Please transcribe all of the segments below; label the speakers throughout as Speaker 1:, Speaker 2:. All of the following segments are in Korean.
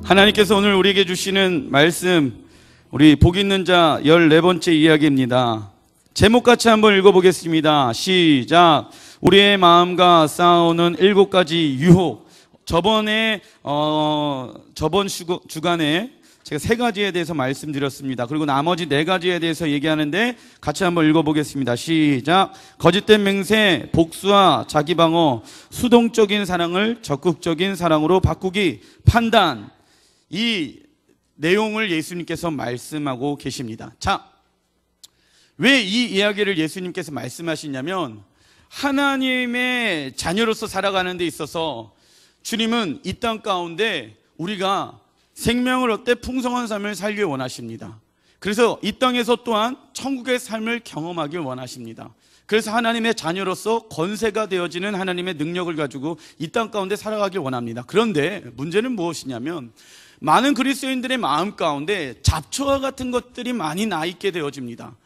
Speaker 1: 하나님께서 오늘 우리에게 주시는 말씀, 우리 복 있는 자 14번째 이야기입니다. 제목 같이 한번 읽어보겠습니다. 시작. 우리의 마음과 싸우는 7가지 유혹. 저번 주간에 제가 3가지에 대해서 말씀드렸습니다. 그리고 나머지 4가지에 대해서 얘기하는데 같이 한번 읽어보겠습니다. 시작. 거짓된 맹세, 복수와 자기방어, 수동적인 사랑을 적극적인 사랑으로 바꾸기, 판단. 이 내용을 예수님께서 말씀하고 계십니다. 자, 왜 이 이야기를 예수님께서 말씀하시냐면 하나님의 자녀로서 살아가는 데 있어서 주님은 이 땅 가운데 우리가 생명을 얻되 풍성한 삶을 살길 원하십니다. 그래서 이 땅에서 또한 천국의 삶을 경험하길 원하십니다. 그래서 하나님의 자녀로서 권세가 되어지는 하나님의 능력을 가지고 이 땅 가운데 살아가길 원합니다. 그런데 문제는 무엇이냐면 많은 그리스도인들의 마음 가운데 잡초와 같은 것들이 많이 나 있게 되어집니다.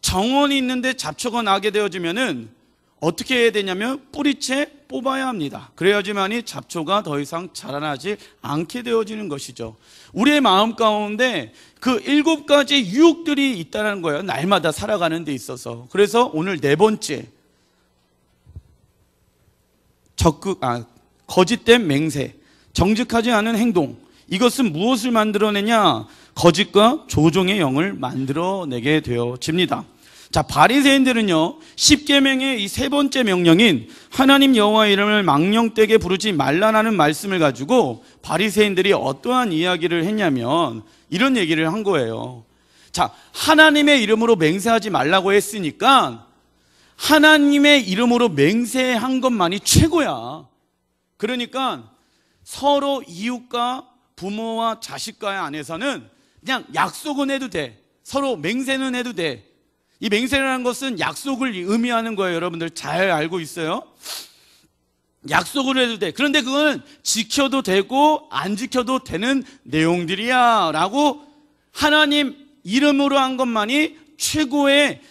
Speaker 1: 정원이 있는데 잡초가 나게 되어지면은 어떻게 해야 되냐면 뿌리채 뽑아야 합니다. 그래야지만이 잡초가 더 이상 자라나지 않게 되어지는 것이죠. 우리의 마음 가운데 그 7가지 유혹들이 있다는 거예요. 날마다 살아가는 데 있어서. 그래서 오늘 4번째, 거짓된 맹세, 정직하지 않은 행동. 이것은 무엇을 만들어내냐? 거짓과 조종의 영을 만들어내게 되어집니다. 자, 바리새인들은요 10계명의 이 3번째 명령인 하나님 여호와의 이름을 망령되게 부르지 말라라는 말씀을 가지고 바리새인들이 어떠한 이야기를 했냐면 이런 얘기를 한 거예요. 자, 하나님의 이름으로 맹세하지 말라고 했으니까 하나님의 이름으로 맹세한 것만이 최고야. 그러니까 서로 이웃과 부모와 자식과의 안에서는 그냥 약속은 해도 돼. 서로 맹세는 해도 돼. 이 맹세라는 것은 약속을 의미하는 거예요. 여러분들 잘 알고 있어요? 약속을 해도 돼. 그런데 그거는 지켜도 되고 안 지켜도 되는 내용들이야 라고 하나님 이름으로 한 것만이 최고의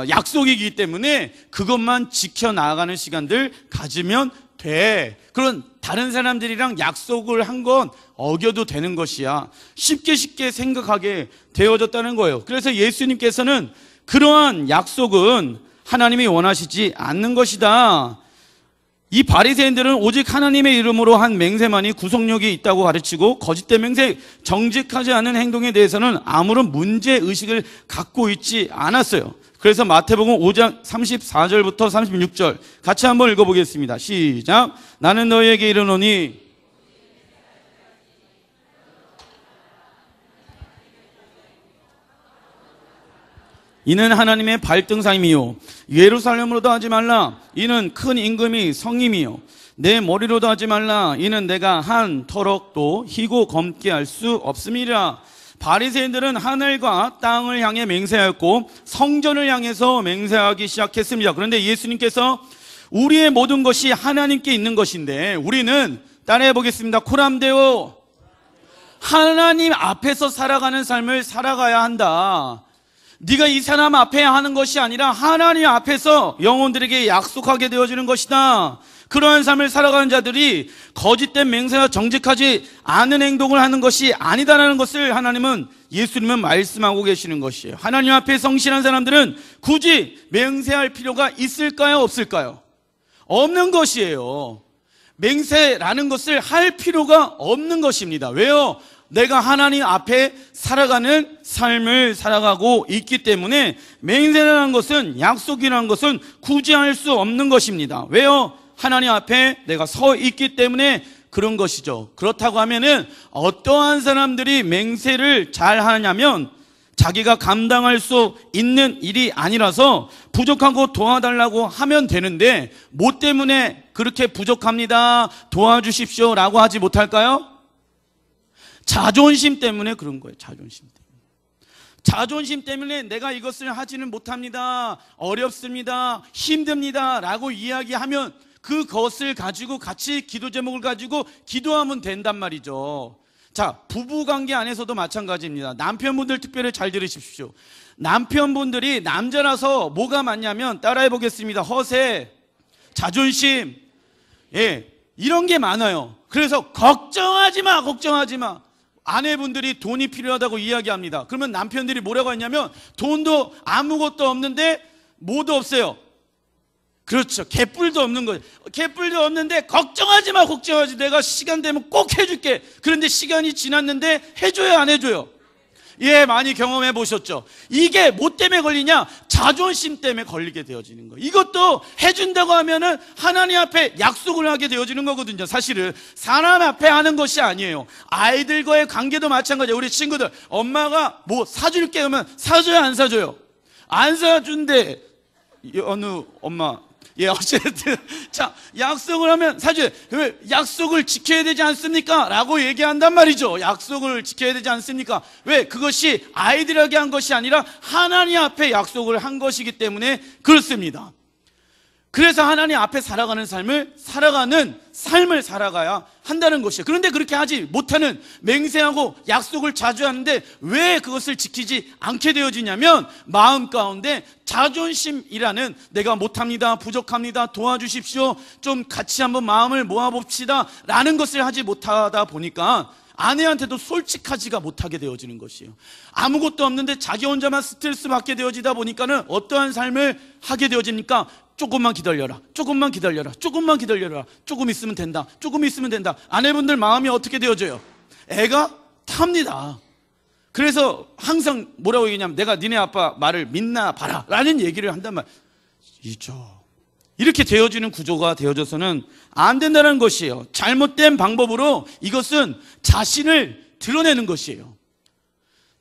Speaker 1: 약속이기 때문에 그것만 지켜나가는 시간들 가지면 돼. 그런 다른 사람들이랑 약속을 한 건 어겨도 되는 것이야. 쉽게 생각하게 되어졌다는 거예요. 그래서 예수님께서는 그러한 약속은 하나님이 원하시지 않는 것이다. 이 바리새인들은 오직 하나님의 이름으로 한 맹세만이 구속력이 있다고 가르치고 거짓된 맹세, 정직하지 않은 행동에 대해서는 아무런 문제의식을 갖고 있지 않았어요. 그래서 마태복음 5장 34절부터 36절 같이 한번 읽어보겠습니다. 시작. 나는 너희에게 이르노니 이는 하나님의 발등상임이요 예루살렘으로도 하지 말라. 이는 큰 임금이 성임이요 내 머리로도 하지 말라. 이는 내가 한 터럭도 희고 검게 할 수 없음이라. 바리새인들은 하늘과 땅을 향해 맹세하였고 성전을 향해서 맹세하기 시작했습니다. 그런데 예수님께서 우리의 모든 것이 하나님께 있는 것인데 우리는 따라해 보겠습니다. 코람데오. 하나님 앞에서 살아가는 삶을 살아가야 한다. 네가 이 사람 앞에 하는 것이 아니라 하나님 앞에서 영혼들에게 약속하게 되어지는 것이다. 그러한 삶을 살아가는 자들이 거짓된 맹세와 정직하지 않은 행동을 하는 것이 아니다라는 것을 하나님은 예수님은 말씀하고 계시는 것이에요. 하나님 앞에 성실한 사람들은 굳이 맹세할 필요가 있을까요? 없을까요? 없는 것이에요. 맹세라는 것을 할 필요가 없는 것입니다. 왜요? 내가 하나님 앞에 살아가는 삶을 살아가고 있기 때문에 맹세라는 것은, 약속이라는 것은 굳이 할 수 없는 것입니다. 왜요? 하나님 앞에 내가 서 있기 때문에 그런 것이죠. 그렇다고 하면은 어떠한 사람들이 맹세를 잘 하냐면 자기가 감당할 수 있는 일이 아니라서 부족하고 도와달라고 하면 되는데 뭐 때문에 그렇게 부족합니다, 도와주십시오 라고 하지 못할까요? 자존심 때문에 그런 거예요. 자존심 때문에 내가 이것을 하지는 못합니다, 어렵습니다, 힘듭니다 라고 이야기하면 그것을 가지고 같이 기도 제목을 가지고 기도하면 된단 말이죠. 자, 부부관계 안에서도 마찬가지입니다. 남편분들 특별히 잘 들으십시오. 남편분들이 남자라서 뭐가 많냐면 따라해 보겠습니다. 허세, 자존심, 이런 게 많아요. 그래서 걱정하지 마, 걱정하지 마. 아내분들이 돈이 필요하다고 이야기합니다. 그러면 남편들이 뭐라고 했냐면 돈도 아무것도 없는데 뭐도 없어요. 그렇죠. 개뿔도 없는 거예요. 개뿔도 없는데 걱정하지 마, 걱정하지. 내가 시간 되면 꼭 해줄게. 그런데 시간이 지났는데 해줘요, 안 해줘요? 예, 많이 경험해 보셨죠? 이게 뭐 때문에 걸리냐? 자존심 때문에 걸리게 되어지는 거예요. 이것도 해준다고 하면은 하나님 앞에 약속을 하게 되어지는 거거든요. 사실은 사람 앞에 하는 것이 아니에요. 아이들과의 관계도 마찬가지예요. 우리 친구들, 엄마가 뭐 사줄게 하면 사줘요, 안 사줘요? 안 사준대. 어느 엄마, 예, 어쨌든 자, 약속을 하면 사실 왜 약속을 지켜야 되지 않습니까? 라고 얘기한단 말이죠. 약속을 지켜야 되지 않습니까? 왜? 그것이 아이들에게 한 것이 아니라 하나님 앞에 약속을 한 것이기 때문에 그렇습니다. 그래서 하나님 앞에 살아가는 삶을 살아가야 한다는 것이에요. 그런데 그렇게 하지 못하는, 맹세하고 약속을 자주 하는데 왜 그것을 지키지 않게 되어지냐면 마음 가운데 자존심이라는, 내가 못합니다, 부족합니다, 도와주십시오, 좀 같이 한번 마음을 모아봅시다 라는 것을 하지 못하다 보니까 아내한테도 솔직하지가 못하게 되어지는 것이에요. 아무것도 없는데 자기 혼자만 스트레스 받게 되어지다 보니까는 어떠한 삶을 하게 되어집니까? 조금만 기다려라, 조금만 기다려라, 조금만 기다려라, 조금 있으면 된다, 조금 있으면 된다. 아내분들 마음이 어떻게 되어져요? 애가 탑니다. 그래서 항상 뭐라고 얘기냐면 내가 니네 아빠 말을 믿나 봐라 라는 얘기를 한단 말이죠. 이렇게 되어지는 구조가 되어져서는 안 된다는 것이에요. 잘못된 방법으로 이것은 자신을 드러내는 것이에요.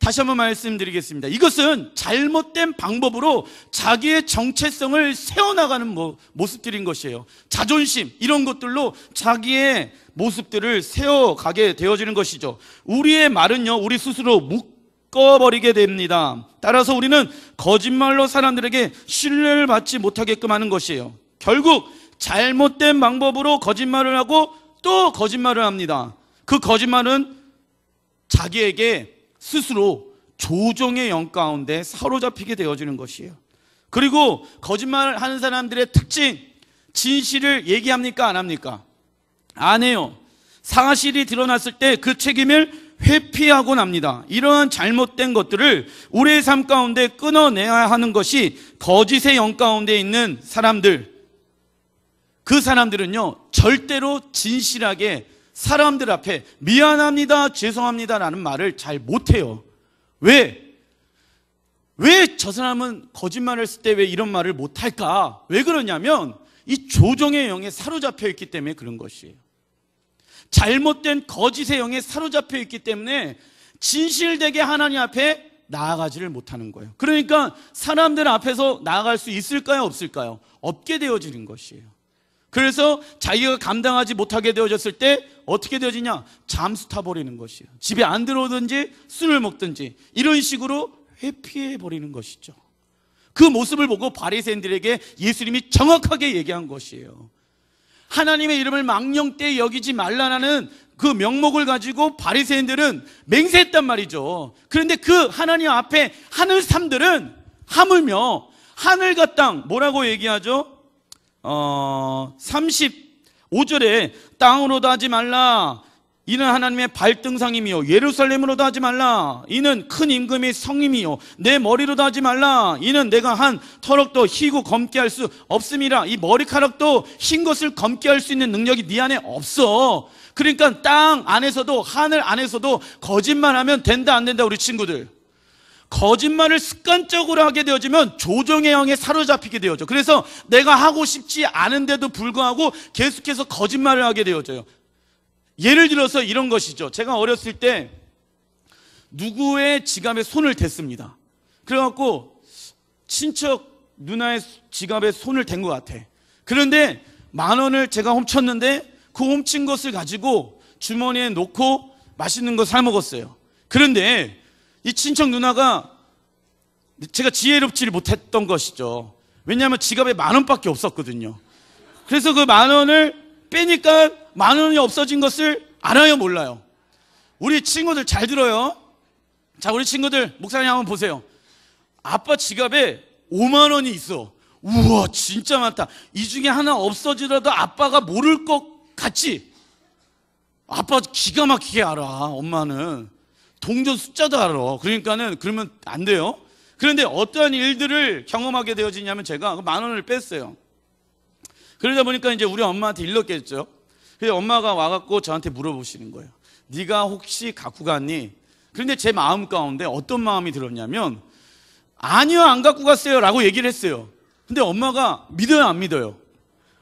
Speaker 1: 다시 한번 말씀드리겠습니다. 이것은 잘못된 방법으로 자기의 정체성을 세워나가는 모습들인 것이에요. 자존심, 이런 것들로 자기의 모습들을 세워가게 되어지는 것이죠. 우리의 말은요, 우리 스스로 묶어버리게 됩니다. 따라서 우리는 거짓말로 사람들에게 신뢰를 받지 못하게끔 하는 것이에요. 결국 잘못된 방법으로 거짓말을 하고 또 거짓말을 합니다. 그 거짓말은 자기에게 스스로 조종의 영 가운데 사로잡히게 되어지는 것이에요. 그리고 거짓말을 하는 사람들의 특징, 진실을 얘기합니까, 안 합니까? 안 해요. 사실이 드러났을 때 그 책임을 회피하고 납니다. 이러한 잘못된 것들을 우리의 삶 가운데 끊어내야 하는 것이 거짓의 영 가운데 있는 사람들. 그 사람들은요, 절대로 진실하게 사람들 앞에 미안합니다, 죄송합니다 라는 말을 잘 못해요. 왜 저 사람은 거짓말을 했을 때 왜 이런 말을 못할까? 왜 그러냐면 이 조종의 영에 사로잡혀 있기 때문에 그런 것이에요. 잘못된 거짓의 영에 사로잡혀 있기 때문에 진실되게 하나님 앞에 나아가지를 못하는 거예요. 그러니까 사람들 앞에서 나아갈 수 있을까요, 없을까요? 없게 되어지는 것이에요. 그래서 자기가 감당하지 못하게 되어졌을 때 어떻게 되어지냐? 잠수 타버리는 것이에요. 집에 안 들어오든지 술을 먹든지 이런 식으로 회피해버리는 것이죠. 그 모습을 보고 바리새인들에게 예수님이 정확하게 얘기한 것이에요. 하나님의 이름을 망령되이 여기지 말라는 그 명목을 가지고 바리새인들은 맹세했단 말이죠. 그런데 그 하나님 앞에 하늘 삶들은 하물며 하늘과 땅, 뭐라고 얘기하죠? 35절에 땅으로도 하지 말라, 이는 하나님의 발등상임이요, 예루살렘으로도 하지 말라, 이는 큰 임금의 성임이요, 내 머리로도 하지 말라, 이는 내가 한 터럭도 희고 검게 할 수 없음이라. 이 머리카락도 흰 것을 검게 할 수 있는 능력이 네 안에 없어. 그러니까 땅 안에서도 하늘 안에서도 거짓말하면 된다, 안 된다? 우리 친구들, 거짓말을 습관적으로 하게 되어지면 조종의 영에 사로잡히게 되어져. 그래서 내가 하고 싶지 않은데도 불구하고 계속해서 거짓말을 하게 되어져요. 예를 들어서 이런 것이죠. 제가 어렸을 때 누구의 지갑에 손을 댔습니다. 그래갖고 친척 누나의 지갑에 손을 댄 것 같아. 그런데 10,000원을 제가 훔쳤는데 그 훔친 것을 가지고 주머니에 놓고 맛있는 거 사 먹었어요. 그런데 이 친척 누나가, 제가 지혜롭지를 못했던 것이죠. 왜냐하면 지갑에 10,000원밖에 없었거든요. 그래서 그 10,000원을 빼니까 10,000원이 없어진 것을 알아요, 몰라요? 우리 친구들 잘 들어요. 자, 우리 친구들, 목사님 한번 보세요. 아빠 지갑에 50,000원이 있어. 우와, 진짜 많다. 이 중에 하나 없어지더라도 아빠가 모를 것 같지? 아빠 기가 막히게 알아. 엄마는 동전 숫자도 알아. 그러니까는 그러면 안 돼요. 그런데 어떠한 일들을 경험하게 되어지냐면 제가 10,000원을 뺐어요. 그러다 보니까 이제 우리 엄마한테 일렀겠죠. 그래서 엄마가 와갖고 저한테 물어보시는 거예요. 네가 혹시 갖고 갔니? 그런데 제 마음 가운데 어떤 마음이 들었냐면 아니요, 안 갖고 갔어요 라고 얘기를 했어요. 근데 엄마가 믿어요, 안 믿어요?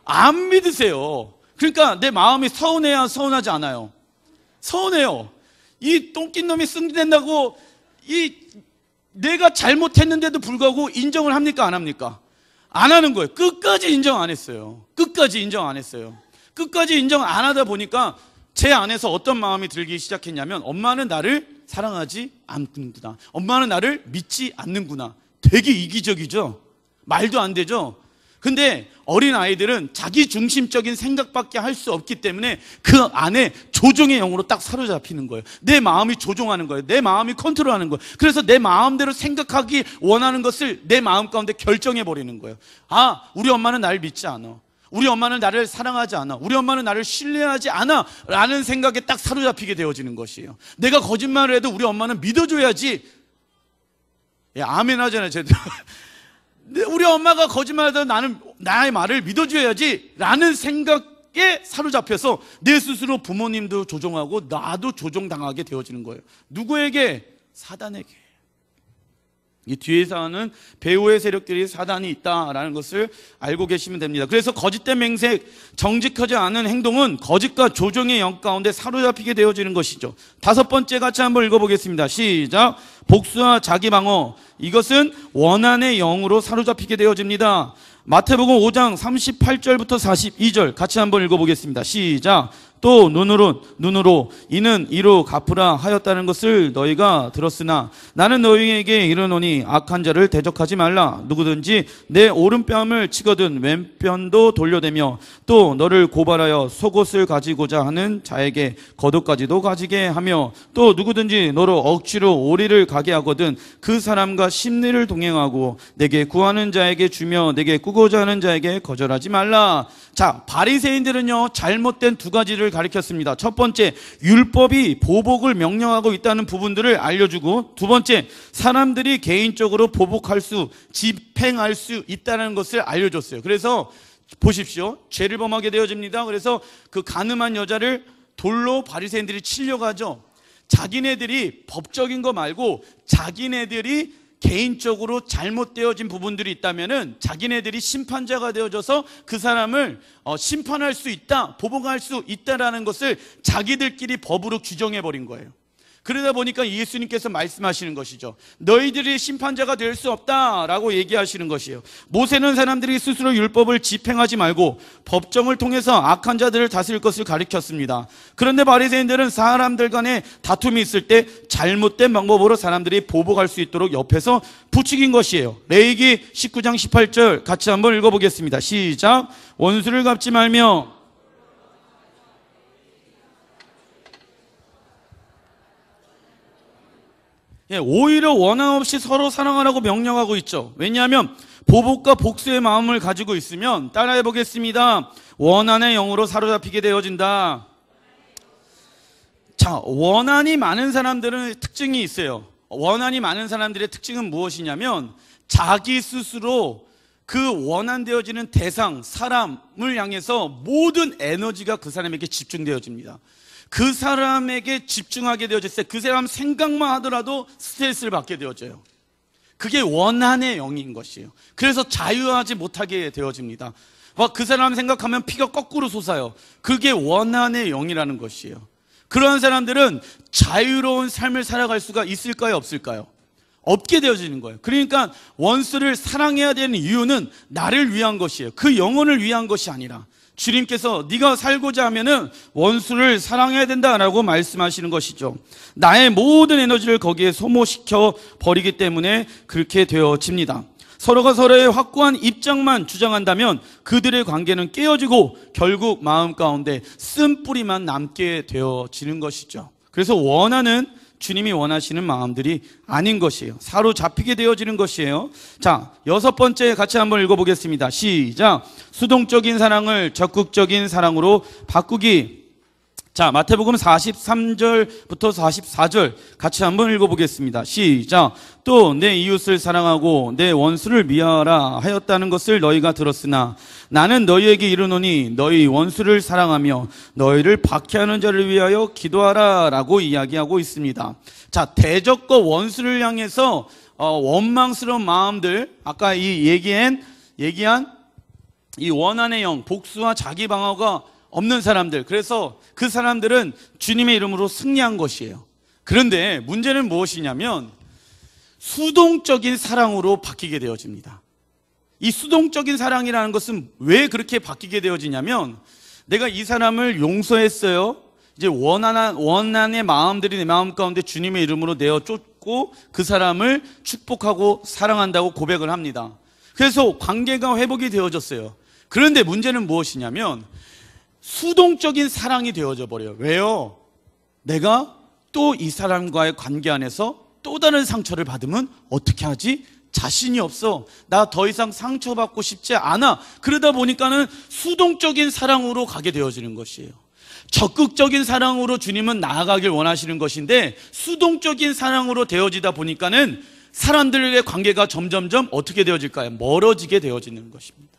Speaker 1: 안 믿으세요. 그러니까 내 마음이 서운해야 서운하지 않아요? 서운해요. 이 똥낀 놈이 승진된다고 내가 잘못했는데도 불구하고 인정을 합니까, 안 합니까? 안 하는 거예요. 끝까지 인정 안 했어요. 끝까지 인정 안 했어요. 끝까지 인정 안 하다 보니까 제 안에서 어떤 마음이 들기 시작했냐면 엄마는 나를 사랑하지 않는구나. 엄마는 나를 믿지 않는구나. 되게 이기적이죠? 말도 안 되죠? 근데 어린 아이들은 자기 중심적인 생각밖에 할 수 없기 때문에 그 안에 조종의 영으로 딱 사로잡히는 거예요. 내 마음이 조종하는 거예요. 내 마음이 컨트롤하는 거예요. 그래서 내 마음대로 생각하기 원하는 것을 내 마음 가운데 결정해 버리는 거예요. 아, 우리 엄마는 나를 믿지 않아. 우리 엄마는 나를 사랑하지 않아. 우리 엄마는 나를 신뢰하지 않아 라는 생각에 딱 사로잡히게 되어지는 것이에요. 내가 거짓말을 해도 우리 엄마는 믿어줘야지. 예, 아멘 하잖아요, 제대로. 우리 엄마가 거짓말하다 나는 나의 말을 믿어줘야지 라는 생각에 사로잡혀서 내 스스로 부모님도 조종하고 나도 조종당하게 되어지는 거예요. 누구에게? 사단에게. 이 뒤에서 하는 배후의 세력들이 사단이 있다라는 것을 알고 계시면 됩니다. 그래서 거짓된 맹세, 정직하지 않은 행동은 거짓과 조종의 영 가운데 사로잡히게 되어지는 것이죠. 5번째 같이 한번 읽어보겠습니다. 시작. 복수와 자기 방어, 이것은 원한의 영으로 사로잡히게 되어집니다. 마태복음 5장 38절부터 42절 같이 한번 읽어보겠습니다. 시작. 또 눈으로 이는 이로 갚으라 하였다는 것을 너희가 들었으나 나는 너희에게 이르노니 악한 자를 대적하지 말라. 누구든지 내 오른뺨을 치거든 왼편도 돌려대며 또 너를 고발하여 속옷을 가지고자 하는 자에게 겉옷까지도 가지게 하며 또 누구든지 너로 억지로 오리를 가게 하거든 그 사람과 심리를 동행하고 내게 구하는 자에게 주며 내게 꾸고자 하는 자에게 거절하지 말라. 자, 바리새인들은요 잘못된 2가지를 가르쳤습니다. 첫 번째, 율법이 보복을 명령하고 있다는 부분들을 알려주고, 두 번째, 사람들이 개인적으로 보복할 수, 집행할 수 있다는 것을 알려줬어요. 그래서 보십시오, 죄를 범하게 되어집니다. 그래서 그 가늠한 여자를 돌로 바리새인들이 치려고 하죠. 자기네들이 법적인 거 말고 자기네들이 개인적으로 잘못되어진 부분들이 있다면은 자기네들이 심판자가 되어져서 그 사람을 심판할 수 있다, 보복할 수 있다라는 것을 자기들끼리 법으로 규정해버린 거예요. 그러다 보니까 예수님께서 말씀하시는 것이죠. 너희들이 심판자가 될 수 없다라고 얘기하시는 것이에요. 모세는 사람들이 스스로 율법을 집행하지 말고 법정을 통해서 악한 자들을 다스릴 것을 가르쳤습니다. 그런데 바리새인들은 사람들 간에 다툼이 있을 때 잘못된 방법으로 사람들이 보복할 수 있도록 옆에서 부추긴 것이에요. 레위기 19장 18절 같이 한번 읽어보겠습니다. 시작. 원수를 갚지 말며 오히려 원한 없이 서로 사랑하라고 명령하고 있죠. 왜냐하면 보복과 복수의 마음을 가지고 있으면, 따라해 보겠습니다, 원한의 영으로 사로잡히게 되어진다. 자, 원한이 많은 사람들은 특징이 있어요. 원한이 많은 사람들의 특징은 무엇이냐면 자기 스스로 그 원한되어지는 대상, 사람을 향해서 모든 에너지가 그 사람에게 집중되어집니다. 그 사람에게 집중하게 되어졌을 때 그 사람 생각만 하더라도 스트레스를 받게 되어져요. 그게 원한의 영인 것이에요. 그래서 자유하지 못하게 되어집니다. 그 사람 생각하면 피가 거꾸로 솟아요. 그게 원한의 영이라는 것이에요. 그러한 사람들은 자유로운 삶을 살아갈 수가 있을까요, 없을까요? 없게 되어지는 거예요. 그러니까 원수를 사랑해야 되는 이유는 나를 위한 것이에요. 그 영혼을 위한 것이 아니라 주님께서 네가 살고자 하면은 원수를 사랑해야 된다라고 말씀하시는 것이죠. 나의 모든 에너지를 거기에 소모시켜 버리기 때문에 그렇게 되어집니다. 서로가 서로의 확고한 입장만 주장한다면 그들의 관계는 깨어지고 결국 마음 가운데 쓴뿌리만 남게 되어지는 것이죠. 그래서 원하는 주님이 원하시는 마음들이 아닌 것이에요. 사로잡히게 되어지는 것이에요. 자, 6번째 같이 한번 읽어보겠습니다. 시작. 수동적인 사랑을 적극적인 사랑으로 바꾸기. 자, 마태복음 43절부터 44절 같이 한번 읽어보겠습니다. 시작. 또 내 이웃을 사랑하고 내 원수를 미워하라 하였다는 것을 너희가 들었으나 나는 너희에게 이르노니 너희 원수를 사랑하며 너희를 박해하는 자를 위하여 기도하라 라고 이야기하고 있습니다. 자, 대적과 원수를 향해서 원망스러운 마음들, 아까 이 얘기한 이 원한의 영, 복수와 자기 방어가 없는 사람들, 그래서 그 사람들은 주님의 이름으로 승리한 것이에요. 그런데 문제는 무엇이냐면 수동적인 사랑으로 바뀌게 되어집니다. 이 수동적인 사랑이라는 것은 왜 그렇게 바뀌게 되어지냐면, 내가 이 사람을 용서했어요. 이제 원한의 마음들이 내 마음 가운데 주님의 이름으로 내어 쫓고 그 사람을 축복하고 사랑한다고 고백을 합니다. 그래서 관계가 회복이 되어졌어요. 그런데 문제는 무엇이냐면 수동적인 사랑이 되어져 버려요. 왜요? 내가 또 이 사람과의 관계 안에서 또 다른 상처를 받으면 어떻게 하지? 자신이 없어. 나 더 이상 상처받고 싶지 않아. 그러다 보니까는 수동적인 사랑으로 가게 되어지는 것이에요. 적극적인 사랑으로 주님은 나아가길 원하시는 것인데 수동적인 사랑으로 되어지다 보니까는 사람들의 관계가 점점점 어떻게 되어질까요? 멀어지게 되어지는 것입니다.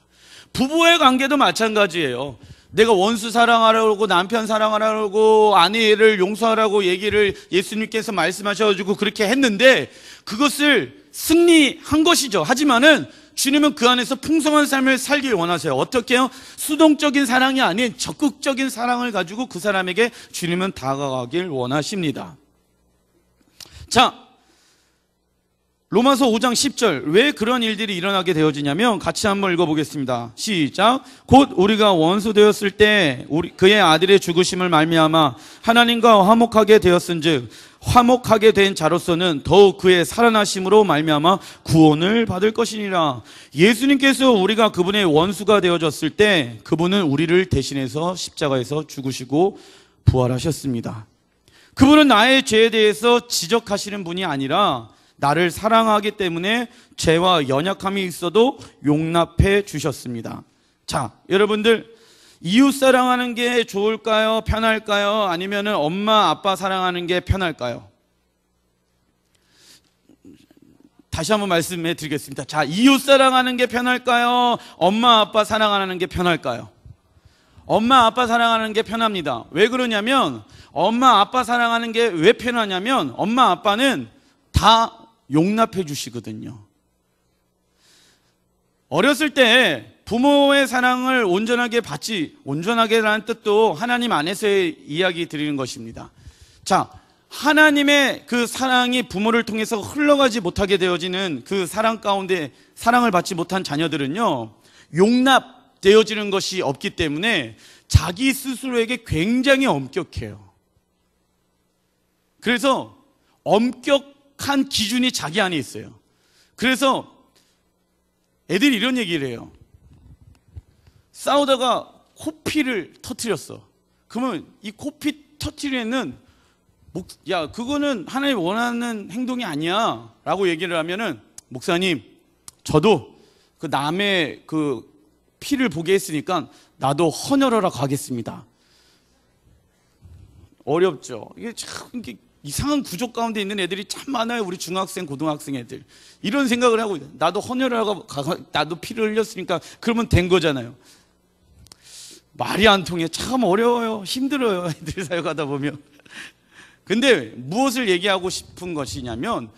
Speaker 1: 부부의 관계도 마찬가지예요. 내가 원수 사랑하라고, 남편 사랑하라고, 아내를 용서하라고 얘기를 예수님께서 말씀하셔가지고 그렇게 했는데 그것을 승리한 것이죠. 하지만은 주님은 그 안에서 풍성한 삶을 살길 원하세요. 어떻게 해요? 수동적인 사랑이 아닌 적극적인 사랑을 가지고 그 사람에게 주님은 다가가길 원하십니다. 자, 로마서 5장 10절, 왜 그런 일들이 일어나게 되어지냐면 같이 한번 읽어보겠습니다. 시작. 곧 우리가 원수 되었을 때 그의 아들의 죽으심을 말미암아 하나님과 화목하게 되었은즉 화목하게 된 자로서는 더욱 그의 살아나심으로 말미암아 구원을 받을 것이니라. 예수님께서 우리가 그분의 원수가 되어졌을 때 그분은 우리를 대신해서 십자가에서 죽으시고 부활하셨습니다. 그분은 나의 죄에 대해서 지적하시는 분이 아니라 나를 사랑하기 때문에 죄와 연약함이 있어도 용납해 주셨습니다. 자, 여러분들, 이웃 사랑하는 게 좋을까요? 편할까요? 아니면 엄마 아빠 사랑하는 게 편할까요? 다시 한번 말씀해 드리겠습니다. 자, 이웃 사랑하는 게 편할까요? 엄마 아빠 사랑하는 게 편할까요? 엄마 아빠 사랑하는 게 편합니다. 왜 그러냐면 엄마 아빠 사랑하는 게 왜 편하냐면 엄마 아빠는 다 용납해 주시거든요. 어렸을 때 부모의 사랑을 온전하게라는 뜻도 하나님 안에서의 이야기 드리는 것입니다. 자, 하나님의 그 사랑이 부모를 통해서 흘러가지 못하게 되어지는 그 사랑 가운데 사랑을 받지 못한 자녀들은요, 용납되어지는 것이 없기 때문에 자기 스스로에게 굉장히 엄격해요. 그래서 엄격한 기준이 자기 안에 있어요. 그래서 애들이 이런 얘기를 해요. 싸우다가 코피를 터뜨렸어. 그러면 이 코피 터뜨리는 야, 그거는 하나님 원하는 행동이 아니야 라고 얘기를 하면은, 목사님, 저도 그 남의 그 피를 보게 했으니까 나도 헌혈하러 가겠습니다. 어렵죠. 이게 참 이상한 구조 가운데 있는 애들이 참 많아요. 우리 중학생, 고등학생 애들. 이런 생각을 하고, 나도 헌혈하러 나도 피를 흘렸으니까 그러면 된 거잖아요. 말이 안 통해. 참 어려워요. 힘들어요. 애들 사역하다 보면. 근데 무엇을 얘기하고 싶은 것이냐면,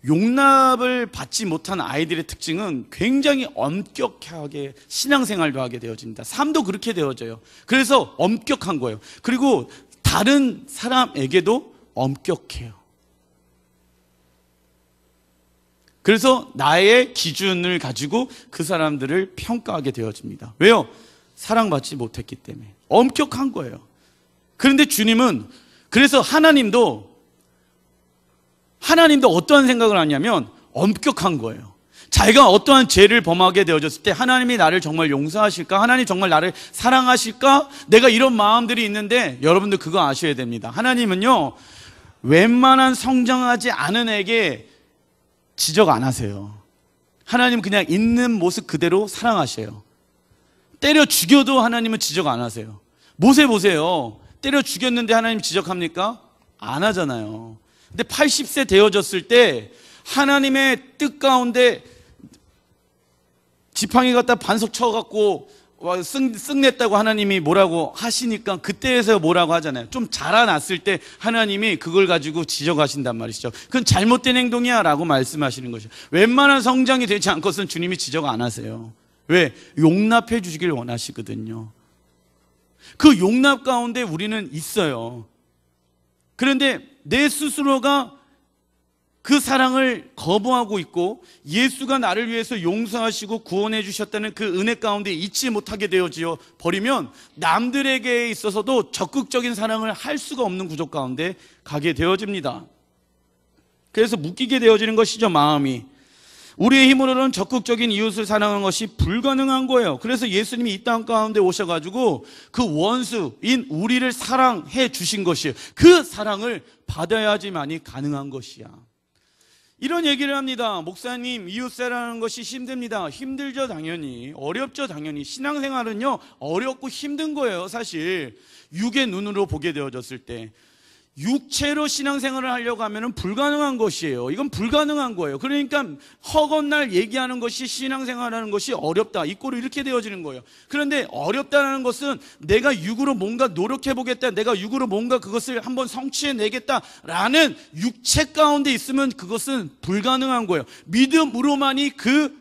Speaker 1: 용납을 받지 못한 아이들의 특징은 굉장히 엄격하게 신앙생활도 하게 되어집니다. 삶도 그렇게 되어져요. 그래서 엄격한 거예요. 그리고 다른 사람에게도 엄격해요. 그래서 나의 기준을 가지고 그 사람들을 평가하게 되어집니다. 왜요? 사랑받지 못했기 때문에. 엄격한 거예요. 그런데 주님은, 그래서 하나님도 어떠한 생각을 하냐면 엄격한 거예요. 자기가 어떠한 죄를 범하게 되어졌을 때 하나님이 나를 정말 용서하실까? 하나님 정말 나를 사랑하실까? 내가 이런 마음들이 있는데, 여러분들 그거 아셔야 됩니다. 하나님은요, 웬만한 성장하지 않은 애에게 지적 안 하세요. 하나님 그냥 있는 모습 그대로 사랑하셔요. 때려 죽여도 하나님은 지적 안 하세요. 모세 보세요. 때려 죽였는데 하나님 지적합니까? 안 하잖아요. 근데 80세 되어졌을 때 하나님의 뜻 가운데 지팡이 갖다 반석 쳐갖고 쓱냈다고 하나님이 뭐라고 하시니까 그때에서 뭐라고 하잖아요. 좀 자라났을 때 하나님이 그걸 가지고 지적하신단 말이죠. 그건 잘못된 행동이야 라고 말씀하시는 것이죠. 웬만한 성장이 되지 않고서는 주님이 지적 안 하세요. 왜? 용납해 주시길 원하시거든요. 그 용납 가운데 우리는 있어요. 그런데 내 스스로가 그 사랑을 거부하고 있고 예수가 나를 위해서 용서하시고 구원해 주셨다는 그 은혜 가운데 잊지 못하게 되어지어 버리면 남들에게 있어서도 적극적인 사랑을 할 수가 없는 구조 가운데 가게 되어집니다. 그래서 묶이게 되어지는 것이죠. 마음이. 우리의 힘으로는 적극적인 이웃을 사랑하는 것이 불가능한 거예요. 그래서 예수님이 이 땅 가운데 오셔가지고 그 원수인 우리를 사랑해 주신 것이에요. 그 사랑을 받아야지만이 가능한 것이야. 이런 얘기를 합니다. 목사님, 이웃 사랑하는 것이 힘듭니다. 힘들죠, 당연히. 어렵죠, 당연히. 신앙생활은요, 어렵고 힘든 거예요, 사실. 육의 눈으로 보게 되어졌을 때. 육체로 신앙생활을 하려고 하면 불가능한 것이에요. 이건 불가능한 거예요. 그러니까 허건날 얘기하는 것이 신앙생활하는 것이 어렵다. 이 꼴로 이렇게 되어지는 거예요. 그런데 어렵다는 것은 내가 육으로 뭔가 노력해보겠다, 내가 육으로 뭔가 그것을 한번 성취해내겠다라는 육체 가운데 있으면 그것은 불가능한 거예요. 믿음으로만이 그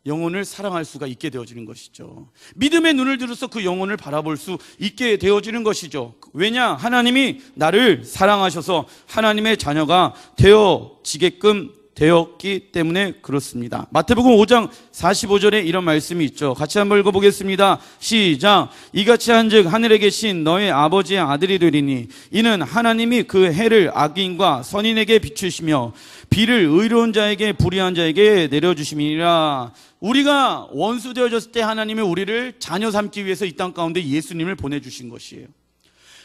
Speaker 1: 영혼을 사랑할 수가 있게 되어지는 것이죠. 믿음의 눈을 들어서 그 영혼을 바라볼 수 있게 되어지는 것이죠. 왜냐? 하나님이 나를 사랑하셔서 하나님의 자녀가 되어지게끔 되었기 때문에 그렇습니다. 마태복음 5장 45절에 이런 말씀이 있죠. 같이 한번 읽어보겠습니다. 시작. 이같이 한즉 하늘에 계신 너의 아버지의 아들이 되리니 이는 하나님이 그 해를 악인과 선인에게 비추시며 비를 의로운 자에게 불의한 자에게 내려주심이니라. 우리가 원수 되어졌을 때 하나님이 우리를 자녀 삼기 위해서 이 땅 가운데 예수님을 보내주신 것이에요.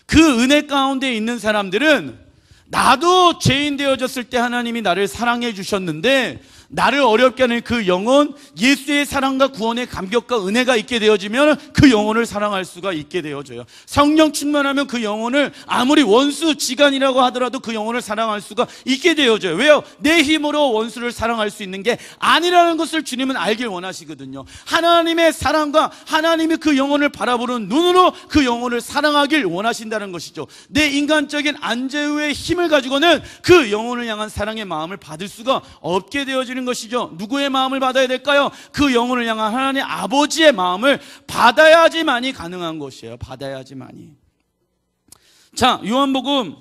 Speaker 1: 그 은혜 가운데 있는 사람들은 나도 죄인 되어졌을 때 하나님이 나를 사랑해 주셨는데 나를 어렵게 하는 그 영혼, 예수의 사랑과 구원의 감격과 은혜가 있게 되어지면 그 영혼을 사랑할 수가 있게 되어져요. 성령 충만하면 그 영혼을 아무리 원수 지간이라고 하더라도 그 영혼을 사랑할 수가 있게 되어져요. 왜요? 내 힘으로 원수를 사랑할 수 있는 게 아니라는 것을 주님은 알길 원하시거든요. 하나님의 사랑과 하나님이 그 영혼을 바라보는 눈으로 그 영혼을 사랑하길 원하신다는 것이죠. 내 인간적인 안제후의 힘을 가지고는 그 영혼을 향한 사랑의 마음을 받을 수가 없게 되어지는 것이죠. 누구의 마음을 받아야 될까요? 그 영혼을 향한 하나님 아버지의 마음을 받아야지만이 가능한 것이에요. 받아야지만이. 자, 요한복음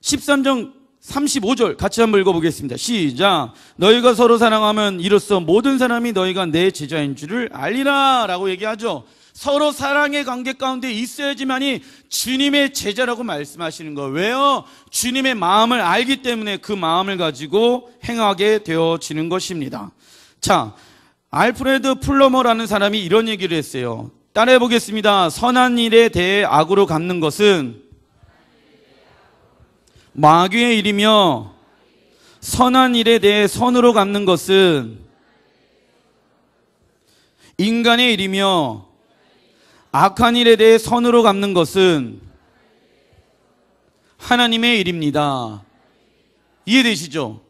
Speaker 1: 13장 35절 같이 한번 읽어보겠습니다. 시작. 너희가 서로 사랑하면 이로써 모든 사람이 너희가 내 제자인 줄을 알리라 라고 얘기하죠. 서로 사랑의 관계 가운데 있어야지만이 주님의 제자라고 말씀하시는 거예요. 왜요? 주님의 마음을 알기 때문에 그 마음을 가지고 행하게 되어지는 것입니다. 자, 알프레드 플러머라는 사람이 이런 얘기를 했어요. 따라해 보겠습니다. 선한 일에 대해 악으로 갚는 것은 마귀의 일이며 선한 일에 대해 선으로 갚는 것은 인간의 일이며 악한 일에 대해 선으로 갚는 것은 하나님의 일입니다. 이해되시죠?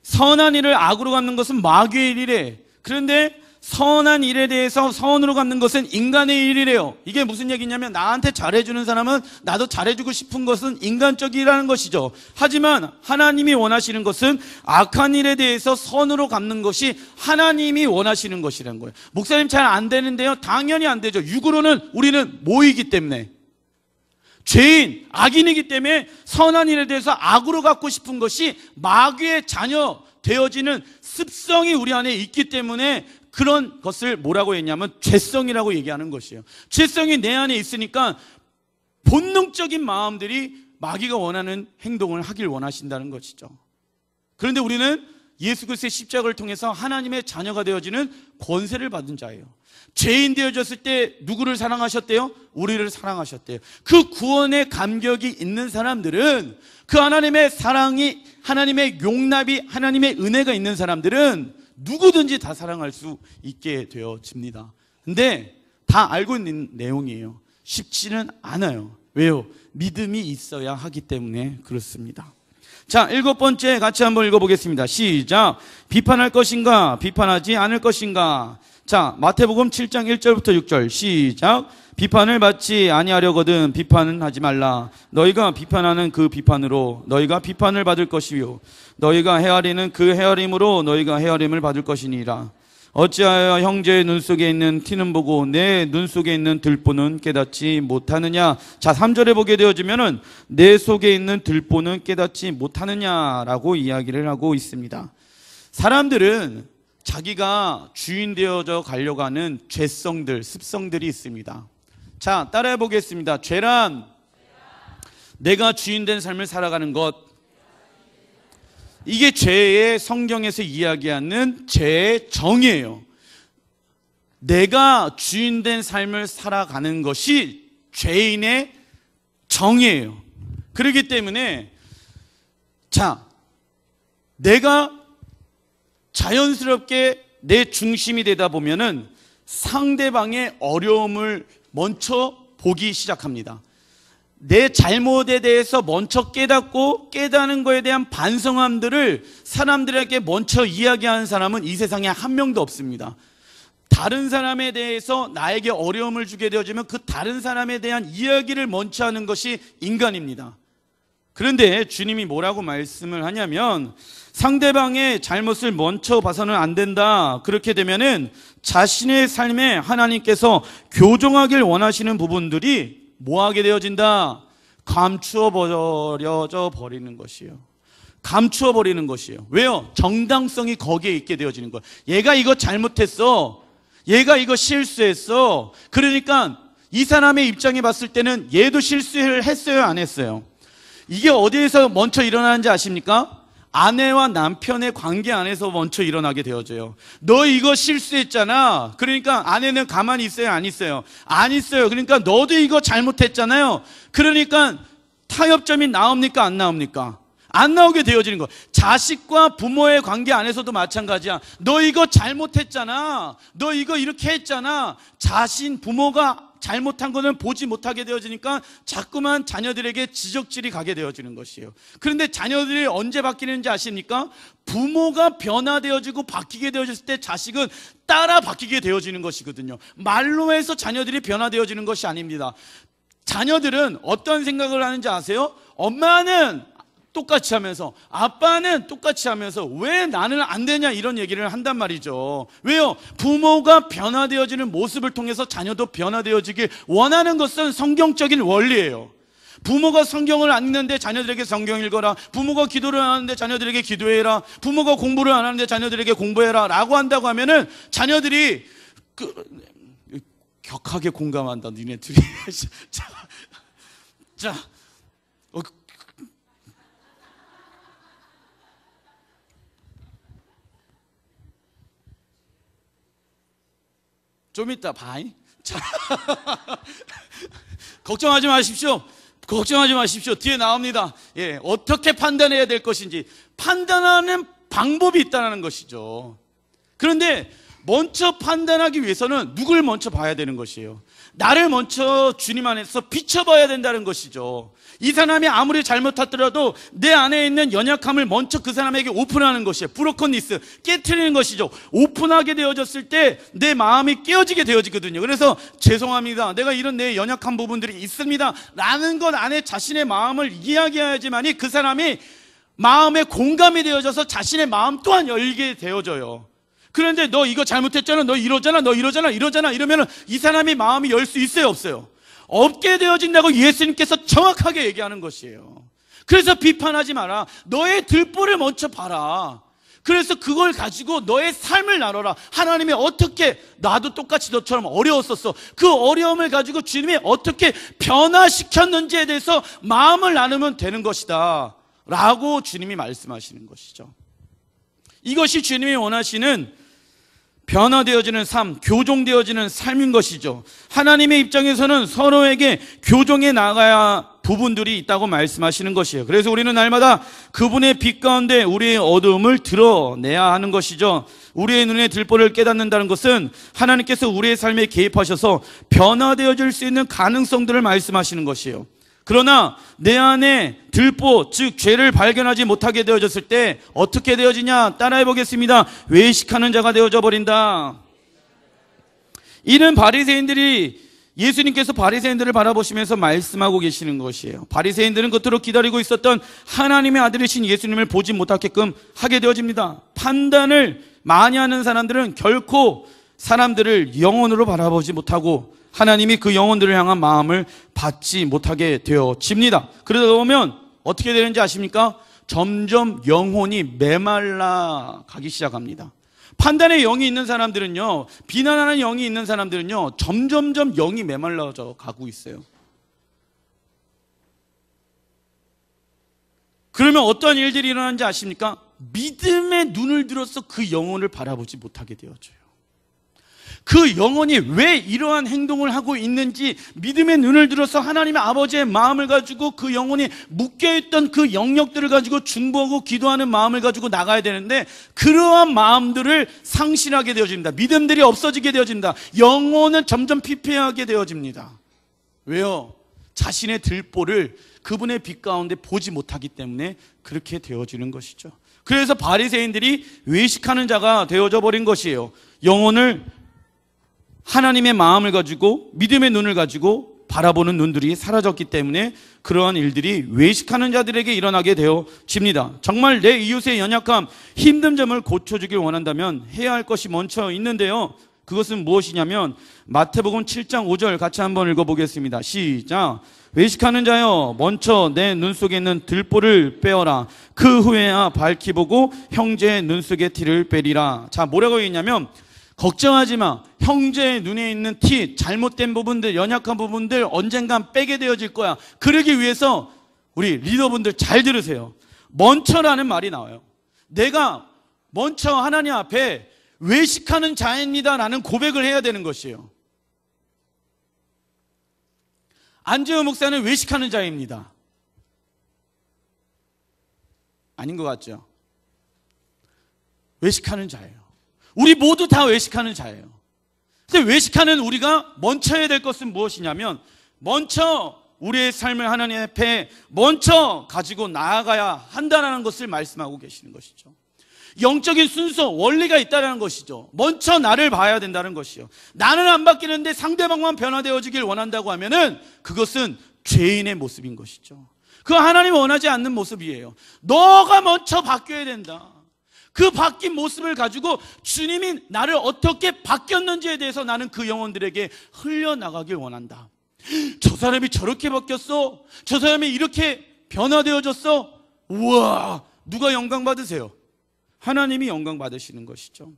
Speaker 1: 선한 일을 악으로 갚는 것은 마귀의 일이래. 그런데 선한 일에 대해서 선으로 갚는 것은 인간의 일이래요. 이게 무슨 얘기냐면 나한테 잘해주는 사람은 나도 잘해주고 싶은 것은 인간적이라는 것이죠. 하지만 하나님이 원하시는 것은 악한 일에 대해서 선으로 갚는 것이 하나님이 원하시는 것이라는 거예요. 목사님 잘 안 되는데요? 당연히 안 되죠. 육으로는 우리는 모이기 때문에. 죄인, 악인이기 때문에 선한 일에 대해서 악으로 갚고 싶은 것이 마귀의 자녀 되어지는 습성이 우리 안에 있기 때문에 그런 것을 뭐라고 했냐면 죄성이라고 얘기하는 것이에요. 죄성이 내 안에 있으니까 본능적인 마음들이 마귀가 원하는 행동을 하길 원하신다는 것이죠. 그런데 우리는 예수 그리스도의 십자가를 통해서 하나님의 자녀가 되어지는 권세를 받은 자예요. 죄인 되어졌을 때 누구를 사랑하셨대요? 우리를 사랑하셨대요. 그 구원의 감격이 있는 사람들은, 그 하나님의 사랑이, 하나님의 용납이, 하나님의 은혜가 있는 사람들은 누구든지 다 사랑할 수 있게 되어집니다. 근데 다 알고 있는 내용이에요. 쉽지는 않아요. 왜요? 믿음이 있어야 하기 때문에 그렇습니다. 자, 7번째 같이 한번 읽어보겠습니다. 시작. 비판할 것인가? 비판하지 않을 것인가? 자, 마태복음 7장 1절부터 6절 시작. 비판을 받지 아니하려거든 비판은 하지 말라. 너희가 비판하는 그 비판으로 너희가 비판을 받을 것이요 너희가 헤아리는 그 헤아림으로 너희가 헤아림을 받을 것이니라. 어찌하여 형제의 눈 속에 있는 티는 보고 내 눈 속에 있는 들보는 깨닫지 못하느냐. 자, 3절에 보게 되어지면은 내 속에 있는 들보는 깨닫지 못하느냐라고 이야기를 하고 있습니다. 사람들은 자기가 주인 되어져 가려고 하는 죄성들, 습성들이 있습니다. 자, 따라해 보겠습니다. 죄란 내가 주인 된 삶을 살아가는 것. 이게 죄의 성경에서 이야기하는 죄의 정의예요. 내가 주인 된 삶을 살아가는 것이 죄인의 정의예요. 그렇기 때문에 자, 내가 자연스럽게 내 중심이 되다 보면은 상대방의 어려움을 먼저 보기 시작합니다. 내 잘못에 대해서 먼저 깨닫고 깨닫는 거에 대한 반성함들을 사람들에게 먼저 이야기하는 사람은 이 세상에 한 명도 없습니다. 다른 사람에 대해서 나에게 어려움을 주게 되어지면 그 다른 사람에 대한 이야기를 먼저 하는 것이 인간입니다. 그런데 주님이 뭐라고 말씀을 하냐면 상대방의 잘못을 먼저 봐서는 안 된다. 그렇게 되면은 자신의 삶에 하나님께서 교정하길 원하시는 부분들이 뭐하게 되어진다? 감추어 버려져 버리는 것이에요. 감추어 버리는 것이에요. 왜요? 정당성이 거기에 있게 되어지는 거예요. 얘가 이거 잘못했어. 얘가 이거 실수했어. 그러니까 이 사람의 입장에 봤을 때는 얘도 실수를 했어요, 안 했어요? 이게 어디에서 먼저 일어나는지 아십니까? 아내와 남편의 관계 안에서 먼저 일어나게 되어져요. 너 이거 실수했잖아. 그러니까 아내는 가만히 있어요, 안 있어요? 안 있어요. 그러니까 너도 이거 잘못했잖아요. 그러니까 타협점이 나옵니까, 안 나옵니까? 안 나오게 되어지는 거. 자식과 부모의 관계 안에서도 마찬가지야. 너 이거 잘못했잖아. 너 이거 이렇게 했잖아. 부모가 잘못한 거는 보지 못하게 되어지니까 자꾸만 자녀들에게 지적질이 가게 되어지는 것이에요. 그런데 자녀들이 언제 바뀌는지 아십니까? 부모가 변화되어지고 바뀌게 되어졌을 때 자식은 따라 바뀌게 되어지는 것이거든요. 말로 해서 자녀들이 변화되어지는 것이 아닙니다. 자녀들은 어떤 생각을 하는지 아세요? 엄마는 똑같이 하면서 아빠는 똑같이 하면서 왜 나는 안 되냐 이런 얘기를 한단 말이죠. 왜요? 부모가 변화되어지는 모습을 통해서 자녀도 변화되어지길 원하는 것은 성경적인 원리예요. 부모가 성경을 안 읽는데 자녀들에게 성경 읽어라. 부모가 기도를 안 하는데 자녀들에게 기도해라. 부모가 공부를 안 하는데 자녀들에게 공부해라 라고 한다고 하면은 자녀들이 격하게 공감한다 니네 둘이. 자 좀 이따 봐잉. 자, 걱정하지 마십시오. 걱정하지 마십시오. 뒤에 나옵니다. 예, 어떻게 판단해야 될 것인지 판단하는 방법이 있다는 것이죠. 그런데 먼저 판단하기 위해서는 누굴 먼저 봐야 되는 것이에요. 나를 먼저 주님 안에서 비춰봐야 된다는 것이죠. 이 사람이 아무리 잘못하더라도 내 안에 있는 연약함을 먼저 그 사람에게 오픈하는 것이에요. 브로커니스, 깨트리는 것이죠. 오픈하게 되어졌을 때 내 마음이 깨어지게 되어지거든요. 그래서 죄송합니다. 내가 이런 내 연약한 부분들이 있습니다. 라는 것 안에 자신의 마음을 이야기해야지만이 그 사람이 마음에 공감이 되어져서 자신의 마음 또한 열게 되어져요. 그런데 너 이거 잘못했잖아. 너 이러잖아. 너 이러잖아. 이러면은 이 사람이 마음이 열 수 있어요, 없어요? 없게 되어진다고 예수님께서 정확하게 얘기하는 것이에요. 그래서 비판하지 마라. 너의 들보를 먼저 봐라. 그래서 그걸 가지고 너의 삶을 나눠라. 하나님이 어떻게 나도 똑같이 너처럼 어려웠었어. 그 어려움을 가지고 주님이 어떻게 변화시켰는지에 대해서 마음을 나누면 되는 것이다 라고 주님이 말씀하시는 것이죠. 이것이 주님이 원하시는 변화되어지는 삶, 교종되어지는 삶인 것이죠. 하나님의 입장에서는 서로에게 교종해 나가야 부분들이 있다고 말씀하시는 것이에요. 그래서 우리는 날마다 그분의 빛 가운데 우리의 어두움을 드러내야 하는 것이죠. 우리의 눈에 들보를 깨닫는다는 것은 하나님께서 우리의 삶에 개입하셔서 변화되어질 수 있는 가능성들을 말씀하시는 것이에요. 그러나 내 안에 들보, 즉 죄를 발견하지 못하게 되어졌을 때 어떻게 되어지냐? 따라해 보겠습니다. 외식하는 자가 되어져 버린다. 이는 바리새인들이 예수님께서 바리새인들을 바라보시면서 말씀하고 계시는 것이에요. 바리새인들은 그토록 기다리고 있었던 하나님의 아들이신 예수님을 보지 못하게끔 하게 되어집니다. 판단을 많이 하는 사람들은 결코 사람들을 영혼으로 바라보지 못하고 하나님이 그 영혼들을 향한 마음을 받지 못하게 되어집니다. 그러다 보면 어떻게 되는지 아십니까? 점점 영혼이 메말라 가기 시작합니다. 판단의 영이 있는 사람들은요, 비난하는 영이 있는 사람들은요, 점점점 영이 메말라져 가고 있어요. 그러면 어떠한 일들이 일어나는지 아십니까? 믿음의 눈을 들어서 그 영혼을 바라보지 못하게 되어져요. 그 영혼이 왜 이러한 행동을 하고 있는지 믿음의 눈을 들어서 하나님의 아버지의 마음을 가지고 그 영혼이 묶여있던 그 영역들을 가지고 중보하고 기도하는 마음을 가지고 나가야 되는데 그러한 마음들을 상실하게 되어집니다. 믿음들이 없어지게 되어집니다. 영혼은 점점 피폐하게 되어집니다. 왜요? 자신의 들보를 그분의 빛 가운데 보지 못하기 때문에 그렇게 되어지는 것이죠. 그래서 바리새인들이 외식하는 자가 되어져 버린 것이에요. 영혼을 하나님의 마음을 가지고 믿음의 눈을 가지고 바라보는 눈들이 사라졌기 때문에 그러한 일들이 외식하는 자들에게 일어나게 되어집니다. 정말 내 이웃의 연약함, 힘든 점을 고쳐주길 원한다면 해야 할 것이 먼저 있는데요. 그것은 무엇이냐면 마태복음 7장 5절 같이 한번 읽어보겠습니다. 시작. 외식하는 자여 먼저 내 눈 속에 있는 들보를 빼어라. 그 후에야 밝히 보고 형제의 눈 속에 티를 빼리라. 자, 뭐라고 했냐면 걱정하지 마. 형제의 눈에 있는 티, 잘못된 부분들, 연약한 부분들 언젠간 빼게 되어질 거야. 그러기 위해서 우리 리더분들 잘 들으세요. 먼저라는 말이 나와요. 내가 먼저 하나님 앞에 외식하는 자입니다라는 고백을 해야 되는 것이에요. 안재호 목사는 외식하는 자입니다. 아닌 것 같죠? 외식하는 자예요. 우리 모두 다 외식하는 자예요. 근데 외식하는 우리가 먼저 해야 될 것은 무엇이냐면 먼저 우리의 삶을 하나님 앞에 먼저 가지고 나아가야 한다는 것을 말씀하고 계시는 것이죠. 영적인 순서, 원리가 있다는 것이죠. 먼저 나를 봐야 된다는 것이요. 나는 안 바뀌는데 상대방만 변화되어지길 원한다고 하면은 그것은 죄인의 모습인 것이죠. 그거 하나님 원하지 않는 모습이에요. 너가 먼저 바뀌어야 된다. 그 바뀐 모습을 가지고 주님이 나를 어떻게 바뀌었는지에 대해서 나는 그 영혼들에게 흘려나가길 원한다. 저 사람이 저렇게 바뀌었어? 저 사람이 이렇게 변화되어졌어? 우와, 누가 영광 받으세요? 하나님이 영광 받으시는 것이죠.